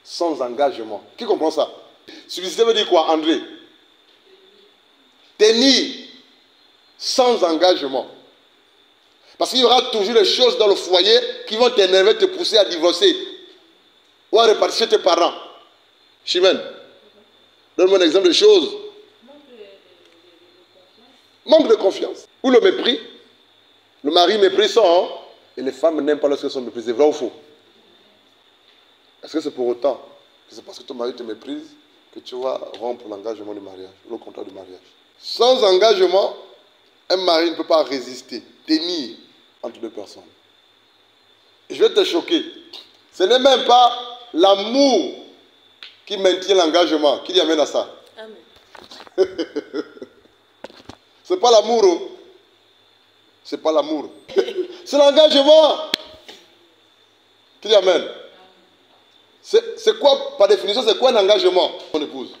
sans engagement. Qui comprend ça? Subsister veut dire quoi, André? Tenir sans engagement. Parce qu'il y aura toujours des choses dans le foyer qui vont t'énerver, te pousser à divorcer ou à repartir chez tes parents. Chimène, donne-moi un exemple de choses. Manque de confiance. Ou le mépris. Le mari méprise son homme et les femmes n'aiment pas lorsqu'elles sont méprisées. Vrai ou faux? Est-ce que c'est pour autant que c'est parce que ton mari te méprise que tu vas rompre l'engagement du mariage, le contrat du mariage? Sans engagement, un mari ne peut pas résister, tenir entre deux personnes. Je vais te choquer. Ce n'est même pas l'amour qui maintient l'engagement, qui lui amène à ça. Amen. C'est pas l'amour. Oh. C'est pas l'amour. C'est l'engagement qui lui amène. C'est quoi, par définition, c'est quoi un engagement, mon épouse?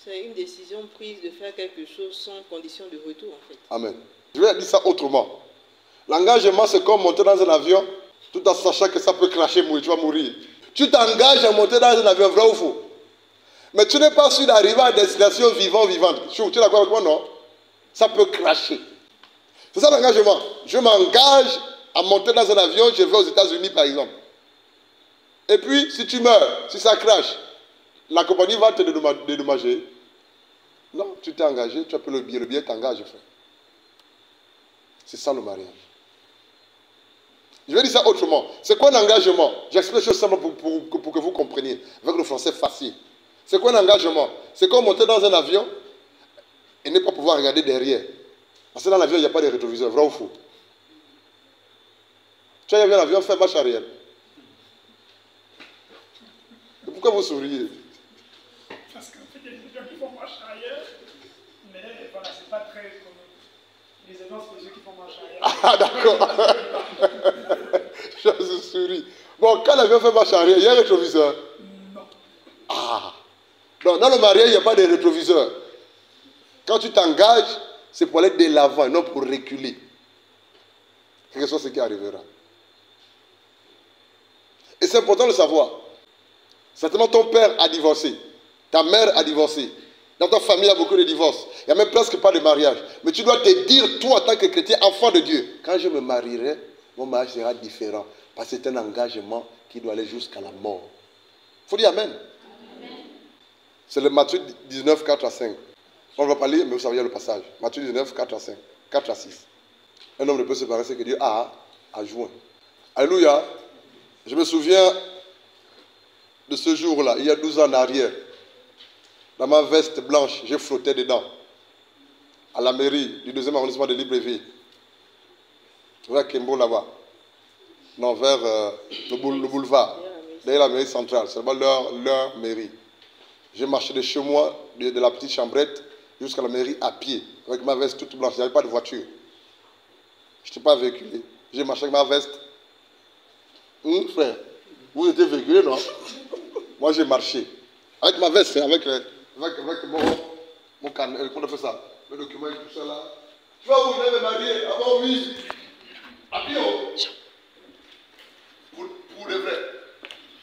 C'est une décision prise de faire quelque chose sans condition de retour, en fait. Amen. Je vais dire ça autrement. L'engagement, c'est comme monter dans un avion, tout en sachant que ça peut cracher, tu vas mourir. Tu t'engages à monter dans un avion, vrai ou faux? Mais tu n'es pas sûr d'arriver à destination vivante. Tu es d'accord avec moi, non? Ça peut cracher. C'est ça l'engagement. Je m'engage à monter dans un avion, je vais aux États-Unis, par exemple. Et puis, si tu meurs, si ça crache, la compagnie va te dédommager. Non, tu t'es engagé, tu as pris le billet t'engage, frère. C'est ça le mariage. Je vais dire ça autrement. C'est quoi un engagement? J'explique les choses simplement pour que vous compreniez. Avec le français facile. C'est quoi un engagement? C'est comme monter dans un avion et ne pas pouvoir regarder derrière. Parce que dans l'avion, il n'y a pas de rétroviseur. Vrai ou faux? Tu as vu un avion faire marche arrière. Et pourquoi vous souriez? Parce qu'en fait, il y a des gens qui font marche arrière, mais voilà, c'est pas très commun. Les événements spéciaux qui font marche arrière. Ah, d'accord. Je souris. Bon, quand l'avion fait marche arrière, il y a un rétroviseur? Non. Ah. Donc, dans le mariage, il n'y a pas de rétroviseur. Quand tu t'engages, c'est pour aller de l'avant, non pour reculer. Quel que soit ce qui arrivera. Et c'est important de savoir. Certainement, ton père a divorcé. Ta mère a divorcé. Dans ta famille, il y a beaucoup de divorces. Il n'y a même presque pas de mariage. Mais tu dois te dire, toi, en tant que chrétien, enfant de Dieu, quand je me marierai, mon mariage sera différent. Parce que c'est un engagement qui doit aller jusqu'à la mort. Il faut dire Amen. C'est le Matthieu 19, 4 à 5. On ne va pas lire, mais vous savez, il y a le passage. Matthieu 19, 4 à 5. 4 à 6. Un homme ne peut se séparer, c'est que Dieu a joint. Alléluia. Je me souviens de ce jour-là, il y a 12 ans en arrière. Dans ma veste blanche, j'ai flotté dedans. À la mairie du 2e arrondissement de Libreville. Vers Kembo là-bas. Non, vers le boulevard. Derrière la mairie centrale. C'est leur mairie. J'ai marché de chez moi, de la petite chambrette, jusqu'à la mairie à pied. Avec ma veste toute blanche. Il n'y avait pas de voiture. Je n'étais pas véhiculé. J'ai marché avec ma veste. Frère, vous étiez véhiculé, non? Moi, j'ai marché. Avec ma veste, avec mon carnet, comment on fait ça? Le document et tout ça là. Tu vas où je vais me marier? Ah bon, oui. À pied, pour de vrai.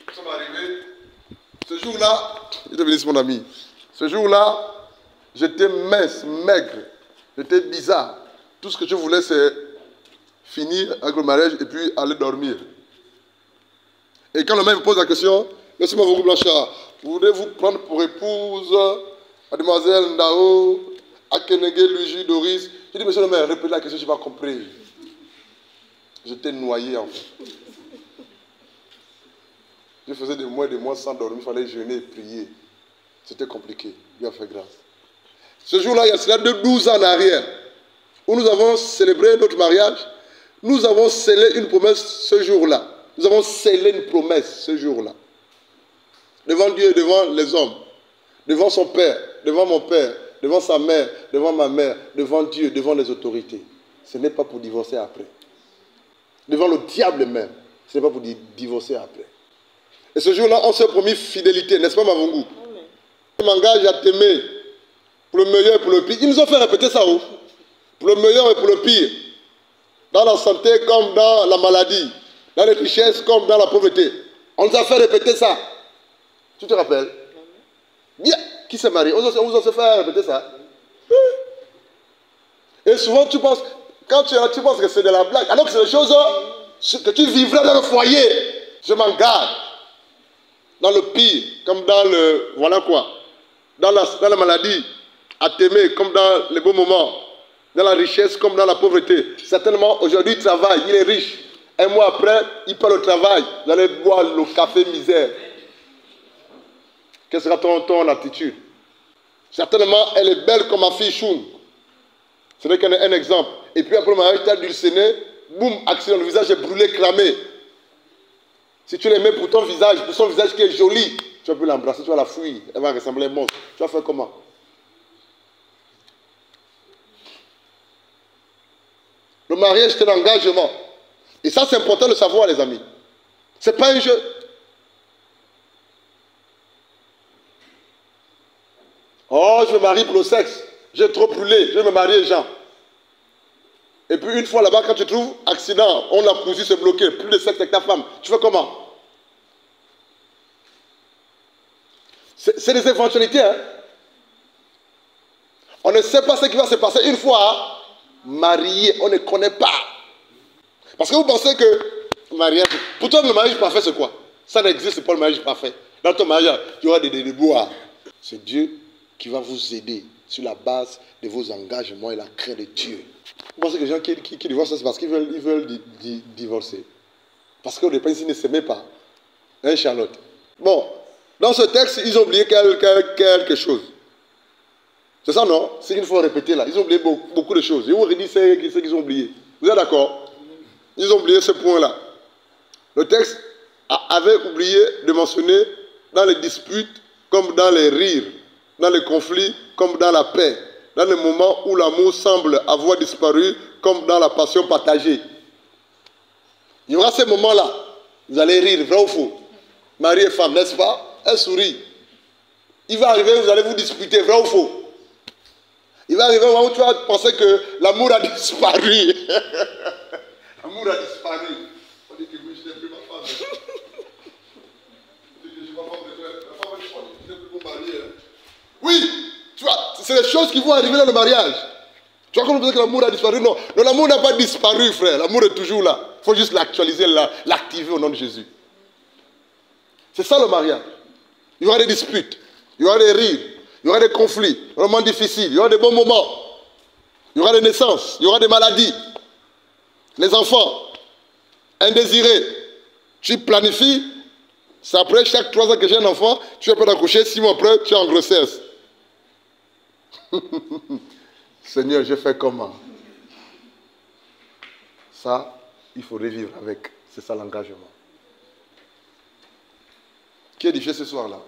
Nous sommes arrivés. Ce jour-là, je te bénisse mon ami. Ce jour-là, j'étais mince, maigre. J'étais bizarre. Tout ce que je voulais, c'est finir avec le mariage et puis aller dormir. Et quand le mec me pose la question, laissez-moi vous Blanchard, voulez-vous prendre pour épouse mademoiselle Ndao, Akenege, Luigi, Doris? Je dis, monsieur le maire, répétez la question, je n'ai pas compris. J'étais noyé en fait. Je faisais des mois sans dormir, il fallait jeûner et prier. C'était compliqué. Dieu a fait grâce. Ce jour-là, il y a cela de 12 ans en arrière, où nous avons célébré notre mariage. Nous avons scellé une promesse ce jour-là. Nous avons scellé une promesse ce jour-là. Devant Dieu et devant les hommes. Devant son père, devant mon père, devant sa mère, devant ma mère, devant Dieu, devant les autorités. Ce n'est pas pour divorcer après. Devant le diable même. Ce n'est pas pour divorcer après. Et ce jour-là, on s'est promis fidélité, n'est-ce pas, Mavungu? Je m'engage à t'aimer pour le meilleur et pour le pire. Ils nous ont fait répéter ça, où? Pour le meilleur et pour le pire. Dans la santé comme dans la maladie. Dans les richesses comme dans la pauvreté. On nous a fait répéter ça. Tu te rappelles? Bien. Qui s'est marié? On vous a fait répéter ça. Et souvent, tu penses, quand tu penses que c'est de la blague, alors que c'est des choses que tu vivrais dans le foyer. Je m'en garde. Dans le pire, comme dans le... Voilà quoi. Dans la maladie, à t'aimer, comme dans les beaux moments. Dans la richesse, comme dans la pauvreté. Certainement, aujourd'hui, il travaille, il est riche. Un mois après, il perd le travail. Vous allez boire le café misère. Quelle sera ton attitude? Certainement, elle est belle comme ma fille Choum. Ce n'est qu'un exemple. Et puis après le mariage, tu as dulciné, boum, accident, le visage est brûlé, cramé. Si tu l'aimais pour ton visage, pour son visage qui est joli, tu vas plus l'embrasser, tu vas la fuir. Elle va ressembler à un monstre. Tu vas faire comment? Le mariage, c'est un engagement. Et ça, c'est important de le savoir, les amis. Ce n'est pas un jeu. Oh, je me marie pour le sexe. J'ai trop brûlé, je vais me marier, Jean. Et puis une fois là-bas, quand tu trouves accident, on a cousu, c'est bloqué, plus de sexe avec ta femme. Tu fais comment? C'est des éventualités. Hein? On ne sait pas ce qui va se passer une fois marié, on ne connaît pas. Parce que vous pensez que mariage, pour toi le mariage parfait c'est quoi? Ça n'existe pas le mariage parfait. Dans ton mariage, il y aura des déboires. C'est Dieu qui va vous aider sur la base de vos engagements et la crainte de Dieu. Vous pensez que les gens qui divorcent, c'est parce qu'ils veulent divorcer. Parce qu'au départ, ils ne s'aimaient pas. Hein, Charlotte? Bon, dans ce texte, ils ont oublié quelque chose. C'est ça, non? C'est qu'il faut répéter là. Ils ont oublié beaucoup de choses. Je vous redis ce qu'ils ont oublié. Vous êtes d'accord? Ils ont oublié ce point-là. Le texte avait oublié de mentionner dans les disputes comme dans les rires, dans les conflits comme dans la paix, dans les moments où l'amour semble avoir disparu comme dans la passion partagée. Il y aura ces moments-là. Vous allez rire, vrai ou faux? Mari et femme, n'est-ce pas? Elle sourit. Il va arriver, vous allez vous disputer, vrai ou faux? Il va arriver un moment où tu vas penser que l'amour a disparu. L'amour a disparu. On dit que oui, je n'ai plus ma femme. On dit que je n'ai pas femme de toi. La femme, je n'ai plus mon mari. Oui, tu vois, c'est les choses qui vont arriver dans le mariage. Tu vois, comme on dit que l'amour a disparu. Non, l'amour n'a pas disparu, frère. L'amour est toujours là. Il faut juste l'actualiser, l'activer au nom de Jésus. C'est ça le mariage. Il y aura des disputes, il y aura des rires, il y aura des conflits, des moments difficiles, il y aura des bons moments, il y aura des naissances, il y aura des maladies. Les enfants, indésirés, tu planifies, c'est après chaque 3 ans que j'ai un enfant, tu es prêt d'accoucher, 6 mois après, tu es en grossesse. Seigneur, je fais comment? Ça, il faut revivre avec. C'est ça l'engagement. Qui est édifié ce soir-là?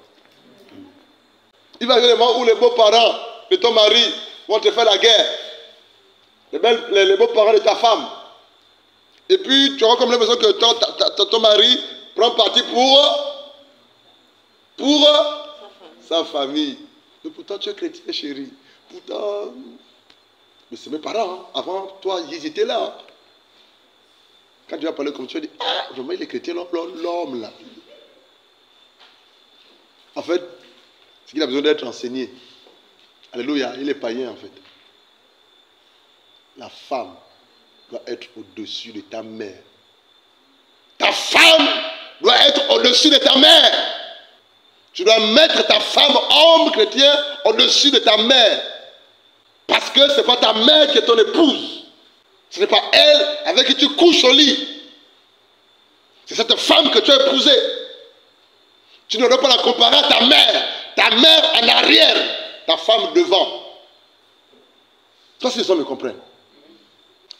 Il va y avoir des moments où les beaux-parents de ton mari vont te faire la guerre. Les beaux-parents de ta femme. Et puis, tu auras comme l'impression que ton mari prend parti pour sa famille. Mais pourtant, tu es chrétien, chérie. Pourtant, mais c'est mes parents. Hein. Avant, toi, ils étaient là. Hein. Quand tu vas parler comme tu vas dire, ah, vraiment, il est chrétien, l'homme là. En fait, c'est qu'il a besoin d'être enseigné. Alléluia, il est païen en fait. La femme doit être au-dessus de ta mère. Ta femme doit être au-dessus de ta mère. Tu dois mettre ta femme, homme chrétien, au-dessus de ta mère. Parce que ce n'est pas ta mère qui est ton épouse. Ce n'est pas elle avec qui tu couches au lit. C'est cette femme que tu as épousée. Tu ne dois pas la comparer à ta mère. Ta mère en arrière, ta femme devant. Ça, si les hommes me comprennent.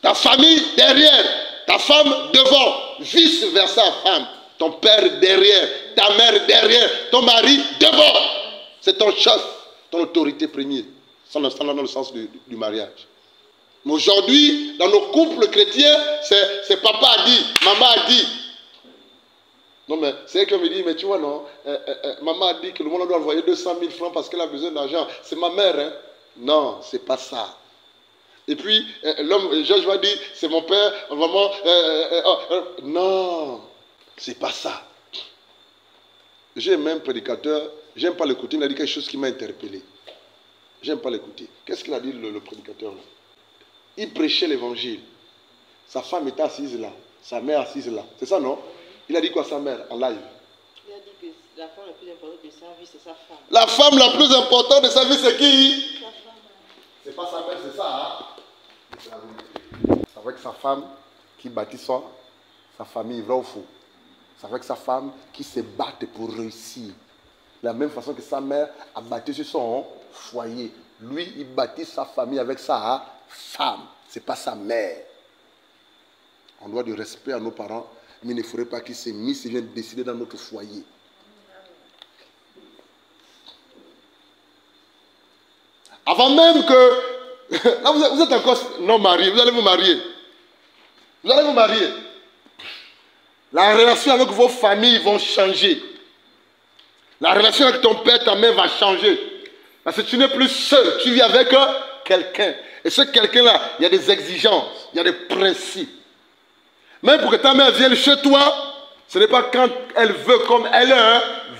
Ta famille derrière, ta femme devant. Vice versa, femme. Ton père derrière, ta mère derrière, ton mari devant. C'est ton chef, ton autorité première. Ça dans le sens du mariage. Mais aujourd'hui, dans nos couples chrétiens, c'est papa a dit, maman a dit. Non, mais c'est elle qui me dit, mais tu vois, non, maman a dit que le monde doit envoyer 200 000 francs parce qu'elle a besoin d'argent. C'est ma mère, hein. Non, c'est pas ça. Et puis, l'homme, Georges va dire, c'est mon père, maman, non, c'est pas ça. J'ai même un prédicateur, j'aime pas l'écouter, il a dit quelque chose qui m'a interpellé. J'aime pas l'écouter. Qu'est-ce qu'il a dit le prédicateur là? Il prêchait l'évangile. Sa femme était assise là, sa mère assise là. C'est ça, non? Il a dit quoi à sa mère en live? Il a dit que la femme la plus importante de sa vie, c'est sa femme. La femme la plus importante de sa vie, c'est qui? Sa femme. C'est pas sa mère, c'est ça, hein? C'est avec sa femme qui bâtit sa famille, vrai ou faux. C'est avec sa femme qui se bat pour réussir. De la même façon que sa mère a bâti sur son foyer. Lui, il bâtit sa famille avec sa femme. Ce n'est pas sa mère. On doit du respect à nos parents, mais il ne faudrait pas qu'ils s'émissent et viennent décider dans notre foyer. Avant même que... Là, vous êtes encore non marié, vous allez vous marier. Vous allez vous marier. La relation avec vos familles vont changer. La relation avec ton père, ta mère va changer. Parce que tu n'es plus seul, tu vis avec quelqu'un. Et ce quelqu'un-là, il y a des exigences, il y a des principes. Même pour que ta mère vienne chez toi, ce n'est pas quand elle veut comme elle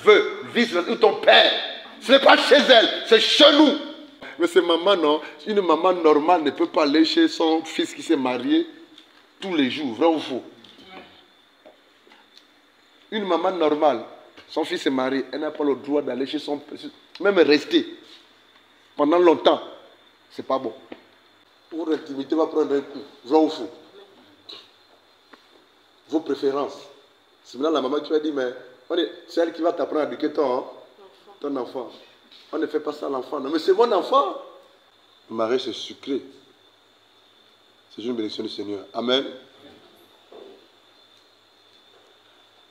veut, ou ton père. Ce n'est pas chez elle, c'est chez nous. Mais c'est maman, non? Une maman normale ne peut pas aller chez son fils qui s'est marié tous les jours, vrai ou faux? Une maman normale, son fils est marié, elle n'a pas le droit d'aller chez son fils, même rester pendant longtemps. C'est pas bon. Votre intimité va prendre un coup, vrai ou faux? Vos préférences. C'est maintenant la maman qui va dire, mais c'est elle qui va t'apprendre à éduquer ton enfant. On ne fait pas ça à l'enfant. Non, mais c'est mon enfant. Le mariage, c'est sucré. C'est une bénédiction du Seigneur. Amen.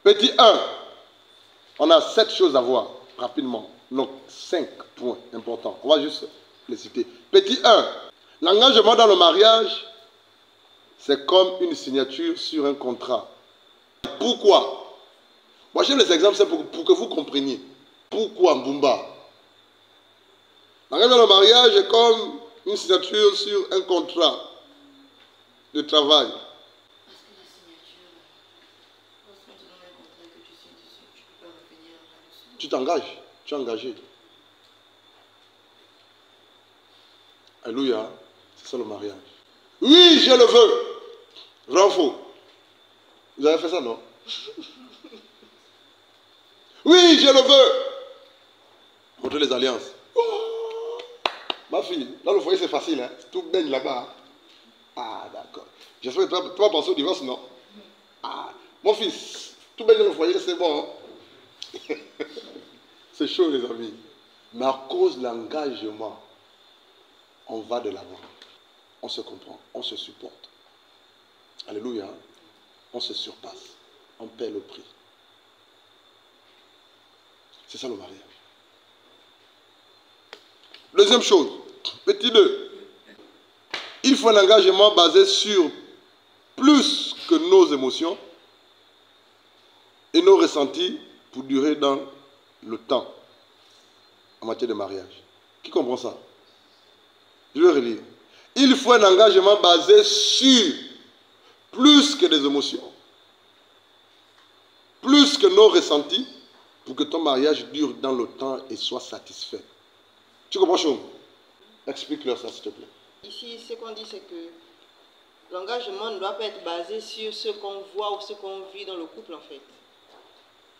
Petit 1. On a 7 choses à voir rapidement. Donc 5 points importants. On va juste les citer. Petit 1. L'engagement dans le mariage, c'est comme une signature sur un contrat. Pourquoi? Moi, j'ai les exemples pour que vous compreniez. Pourquoi Mbumba? L'engagement dans le mariage est comme une signature sur un contrat de travail. Parce que la signature, lorsqu'on te donne un contrat que tu signes dessus, tu ne peux pas revenir là-dessus. Tu t'engages, tu es engagé. Alléluia, c'est ça le mariage. Oui, je le veux. Vrai ou faux? Vous avez fait ça, non? Oui, je le veux. Montrez les alliances. Oh, ma fille, dans le foyer c'est facile, hein? Tout baigne là-bas. Ah, d'accord. J'espère que tu vas penser au divorce, non? Ah, mon fils, tout baigne dans le foyer, c'est bon. Hein? C'est chaud, les amis. Mais à cause de l'engagement, on va de l'avant. On se comprend, on se supporte. Alléluia. On se surpasse. On paie le prix. C'est ça le mariage. Deuxième chose, petit 2. Il faut un engagement basé sur plus que nos émotions et nos ressentis pour durer dans le temps en matière de mariage. Qui comprend ça? Je vais relire. Il faut un engagement basé sur plus que des émotions, plus que nos ressentis pour que ton mariage dure dans le temps et soit satisfait. Tu comprends, Chom? Explique-leur ça, s'il te plaît. Ici, ce qu'on dit, c'est que l'engagement ne doit pas être basé sur ce qu'on voit ou ce qu'on vit dans le couple en fait.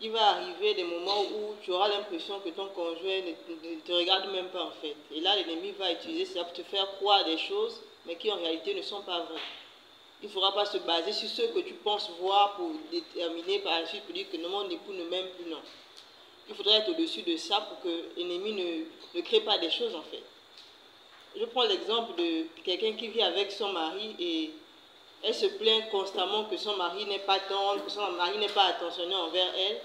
Il va arriver des moments où tu auras l'impression que ton conjoint ne te regarde même pas en fait. Et là, l'ennemi va utiliser cela pour te faire croire des choses, mais qui en réalité ne sont pas vraies. Il ne faudra pas se baser sur ce que tu penses voir pour déterminer par la suite, pour dire que non, mon époux ne m'aime plus, non. Il faudra être au-dessus de ça pour que l'ennemi ne crée pas des choses en fait. Je prends l'exemple de quelqu'un qui vit avec son mari et elle se plaint constamment que son mari n'est pas tendre, que son mari n'est pas attentionné envers elle.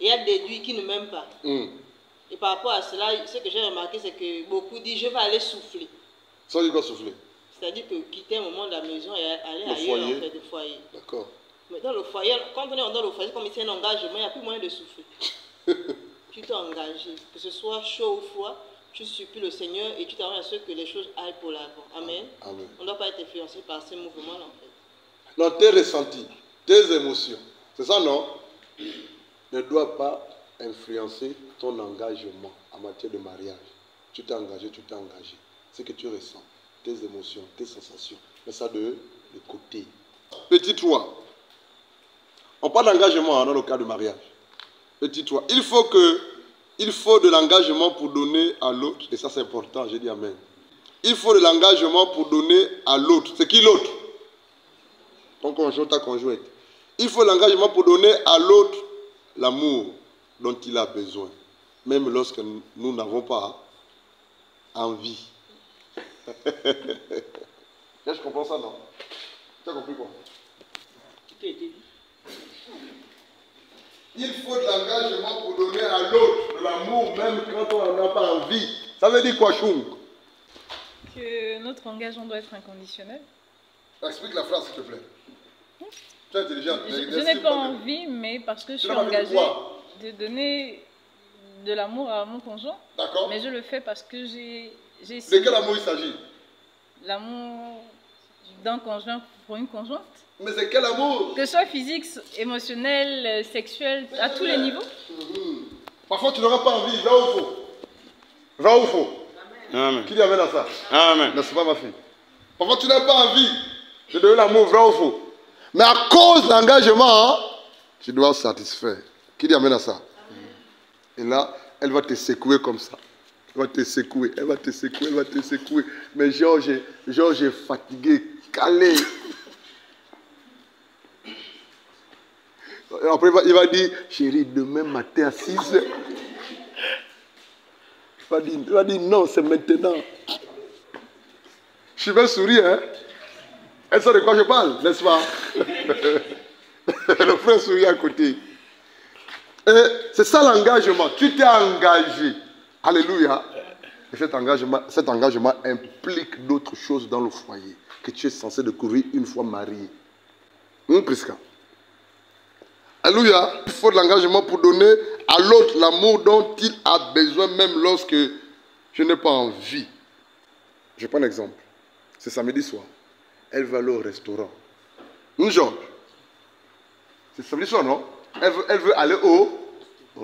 Et elle déduit qu'il ne m'aime pas. Et par rapport à cela, ce que j'ai remarqué, c'est que beaucoup disent je vais aller souffler. Ça veut dire quoi souffler? C'est-à-dire que quitter un moment de la maison et aller ailleurs, en fait, le foyer. D'accord. Mais dans le foyer, quand on est dans le foyer, comme c'est un engagement, il n'y a plus moyen de souffler. Tu t'es engagé, que ce soit chaud ou froid, tu supplies le Seigneur et tu t'arranges à ce que les choses aillent pour l'avant. Amen. Amen. On ne doit pas être influencé par ces mouvements-là, en fait. Non, tes ressentis, tes émotions, c'est ça, non? Ne doit pas influencer ton engagement en matière de mariage. Tu t'es engagé, tu t'es engagé. Ce que tu ressens, tes émotions, tes sensations, mets ça de côté. Petit 3. On parle d'engagement dans le cas du mariage. Petit 3. Il faut de l'engagement pour donner à l'autre. Et ça c'est important, j'ai dit amen. Il faut de l'engagement pour donner à l'autre. C'est qui l'autre? Ton conjoint, ta conjointe. Il faut de l'engagement pour donner à l'autre l'amour dont il a besoin. Même lorsque nous n'avons pas envie. Je comprends ça, non? Tu as compris quoi? Il faut de l'engagement pour donner à l'autre de l'amour, même quand on n'en a pas envie. Ça veut dire quoi, Choum? Que notre engagement doit être inconditionnel. Explique la phrase, s'il te plaît. Tu es intelligent. Je n'ai pas envie, mais parce que je suis engagée de donner de l'amour à mon conjoint. D'accord. Mais je le fais parce que j'ai... De quel amour il s'agit? L'amour d'un conjoint pour une conjointe. Mais c'est quel amour? Que ce soit physique, émotionnel, sexuel, à tous les niveaux. Parfois tu n'auras pas envie, vrai ou faux? Vrai ou faux? Amen. Qui lui amène à ça? Amen. N'est-ce pas ma fille? Parfois tu n'as pas envie de donner l'amour, vrai ou faux? Mais à cause de l'engagement, tu dois satisfaire. Qui lui amène à ça? Et là, elle va te secouer comme ça. Elle va te secouer, elle va te secouer, elle va te secouer. Mais Georges est fatigué, calé. Après, il va dire, chérie, demain matin à 6 heures. Il va dire, non, c'est maintenant. Je vais sourire, hein. Elle sait de quoi je parle, n'est-ce pas? Le frère sourit à côté. C'est ça l'engagement. Tu t'es engagé. Alléluia. Et cet engagement implique d'autres choses dans le foyer que tu es censé découvrir une fois marié. Prisca. Alléluia. Il faut de l'engagement pour donner à l'autre l'amour dont il a besoin, même lorsque je n'ai pas envie. Je prends un exemple. C'est samedi soir. Elle va aller au restaurant. Georges. C'est samedi soir, non? Elle veut aller au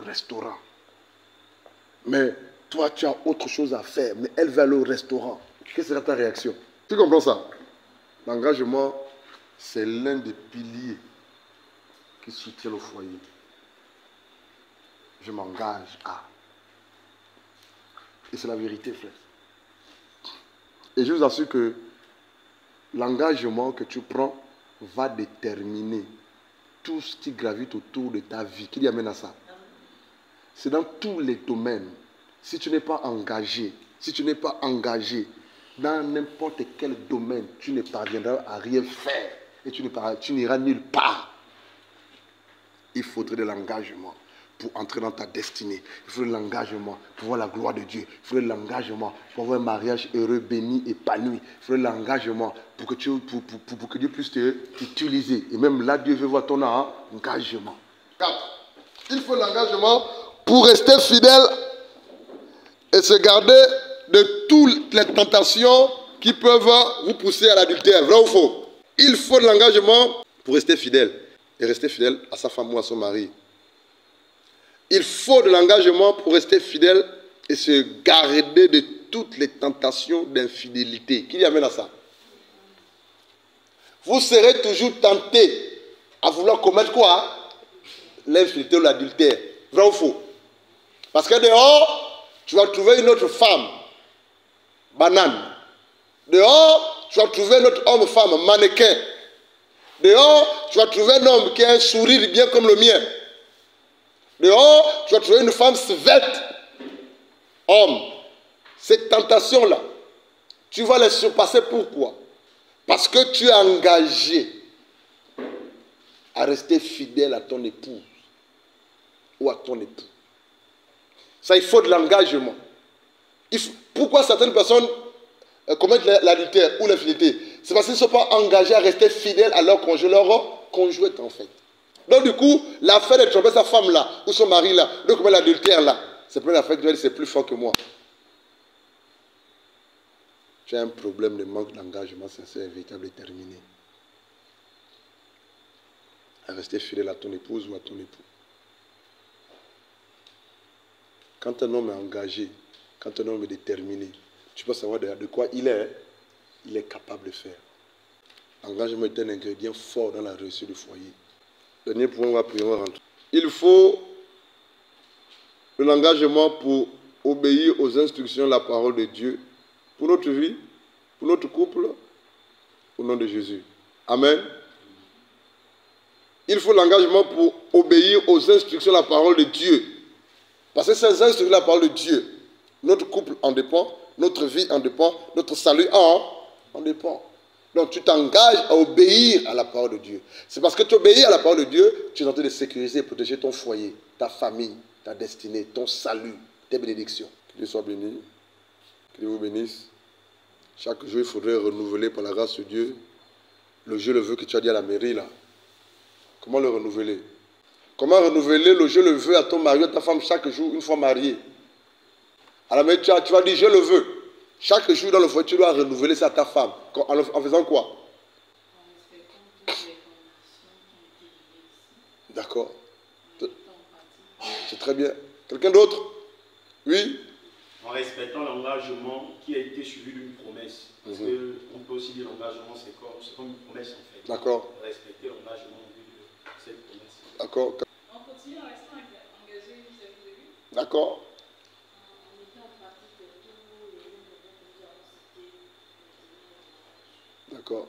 restaurant. Mais toi, tu as autre chose à faire. Mais elle veut aller au restaurant. Quelle sera ta réaction? Tu comprends ça? L'engagement, c'est l'un des piliers qui soutient le foyer. Je m'engage à. Et c'est la vérité, frère. Et je vous assure que l'engagement que tu prends va déterminer tout ce qui gravite autour de ta vie. Qui lui amène à ça? C'est dans tous les domaines. Si tu n'es pas engagé, dans n'importe quel domaine, tu ne parviendras à rien faire. Et tu n'iras nulle part. Il faudrait de l'engagement pour entrer dans ta destinée. Il faudrait de l'engagement pour voir la gloire de Dieu. Il faudrait de l'engagement pour avoir un mariage heureux, béni, épanoui. Il faudrait de l'engagement pour que Dieu puisse t'utiliser. Et même là, Dieu veut voir ton engagement. 4. Il faut de l'engagement pour rester fidèle et se garder de toutes les tentations qui peuvent vous pousser à l'adultère. Vrai ou faux? Il faut de l'engagement pour rester fidèle. Et rester fidèle à sa femme ou à son mari. Il faut de l'engagement pour rester fidèle et se garder de toutes les tentations d'infidélité. Qui lui amène à ça? vous serez toujours tenté à vouloir commettre quoi? L'infidélité ou l'adultère. Vrai ou faux? Parce que dehors, tu vas trouver une autre femme, banane. Dehors, tu vas trouver un autre homme, femme, mannequin. Dehors, tu vas trouver un homme qui a un sourire bien comme le mien. Dehors, tu vas trouver une femme svelte. Homme, cette tentation-là, tu vas les surpasser. Pourquoi? Parce que tu es engagé à rester fidèle à ton épouse ou à ton époux. Ça, il faut de l'engagement. Pourquoi certaines personnes commettent l'adultère ou l'infidélité? C'est parce qu'ils ne sont pas engagés à rester fidèles à leur conjointe en fait. Donc du coup, l'affaire de tromper sa femme là, ou son mari là, de commettre l'adultère là, c'est pas une affaire que c'est plus fort que moi. Tu as un problème de manque d'engagement sincère, véritable et terminé. À rester fidèle à ton épouse ou à ton époux. Quand un homme est engagé, quand un homme est déterminé, tu peux savoir de quoi il est capable de faire. L'engagement est un ingrédient fort dans la réussite du foyer. Dernier point, on va prier, on va rentrer. Il faut de l'engagement pour obéir aux instructions de la parole de Dieu pour notre vie, pour notre couple, au nom de Jésus. Amen. Il faut l'engagement pour obéir aux instructions de la parole de Dieu. Parce que ces instructions de la parole de Dieu, notre couple en dépend, notre vie en dépend, notre salut en dépend. Donc tu t'engages à obéir à la parole de Dieu. C'est parce que tu obéis à la parole de Dieu, tu es en train de sécuriser et protéger ton foyer, ta famille, ta destinée, ton salut, tes bénédictions. Que Dieu soit béni, que Dieu vous bénisse. Chaque jour, il faudrait renouveler par la grâce de Dieu le je le veux que tu as dit à la mairie là. Comment le renouveler? Comment renouveler le je le veux à ton mari, à ta femme chaque jour, une fois mariée? À la mairie, tu vas dire je le veux. Chaque jour dans le foyer, tu dois renouveler ça à ta femme. En faisant quoi? D'accord. C'est très bien. Quelqu'un d'autre? Oui? En respectant l'engagement qui a été suivi d'une promesse. Parce qu'on peut aussi dire l'engagement, c'est comme une promesse en fait. D'accord. Respecter l'engagement de cette promesse. D'accord. On continue en restant engagé vis-à-vis de lui. D'accord. En mettant en pratique tous les D'accord.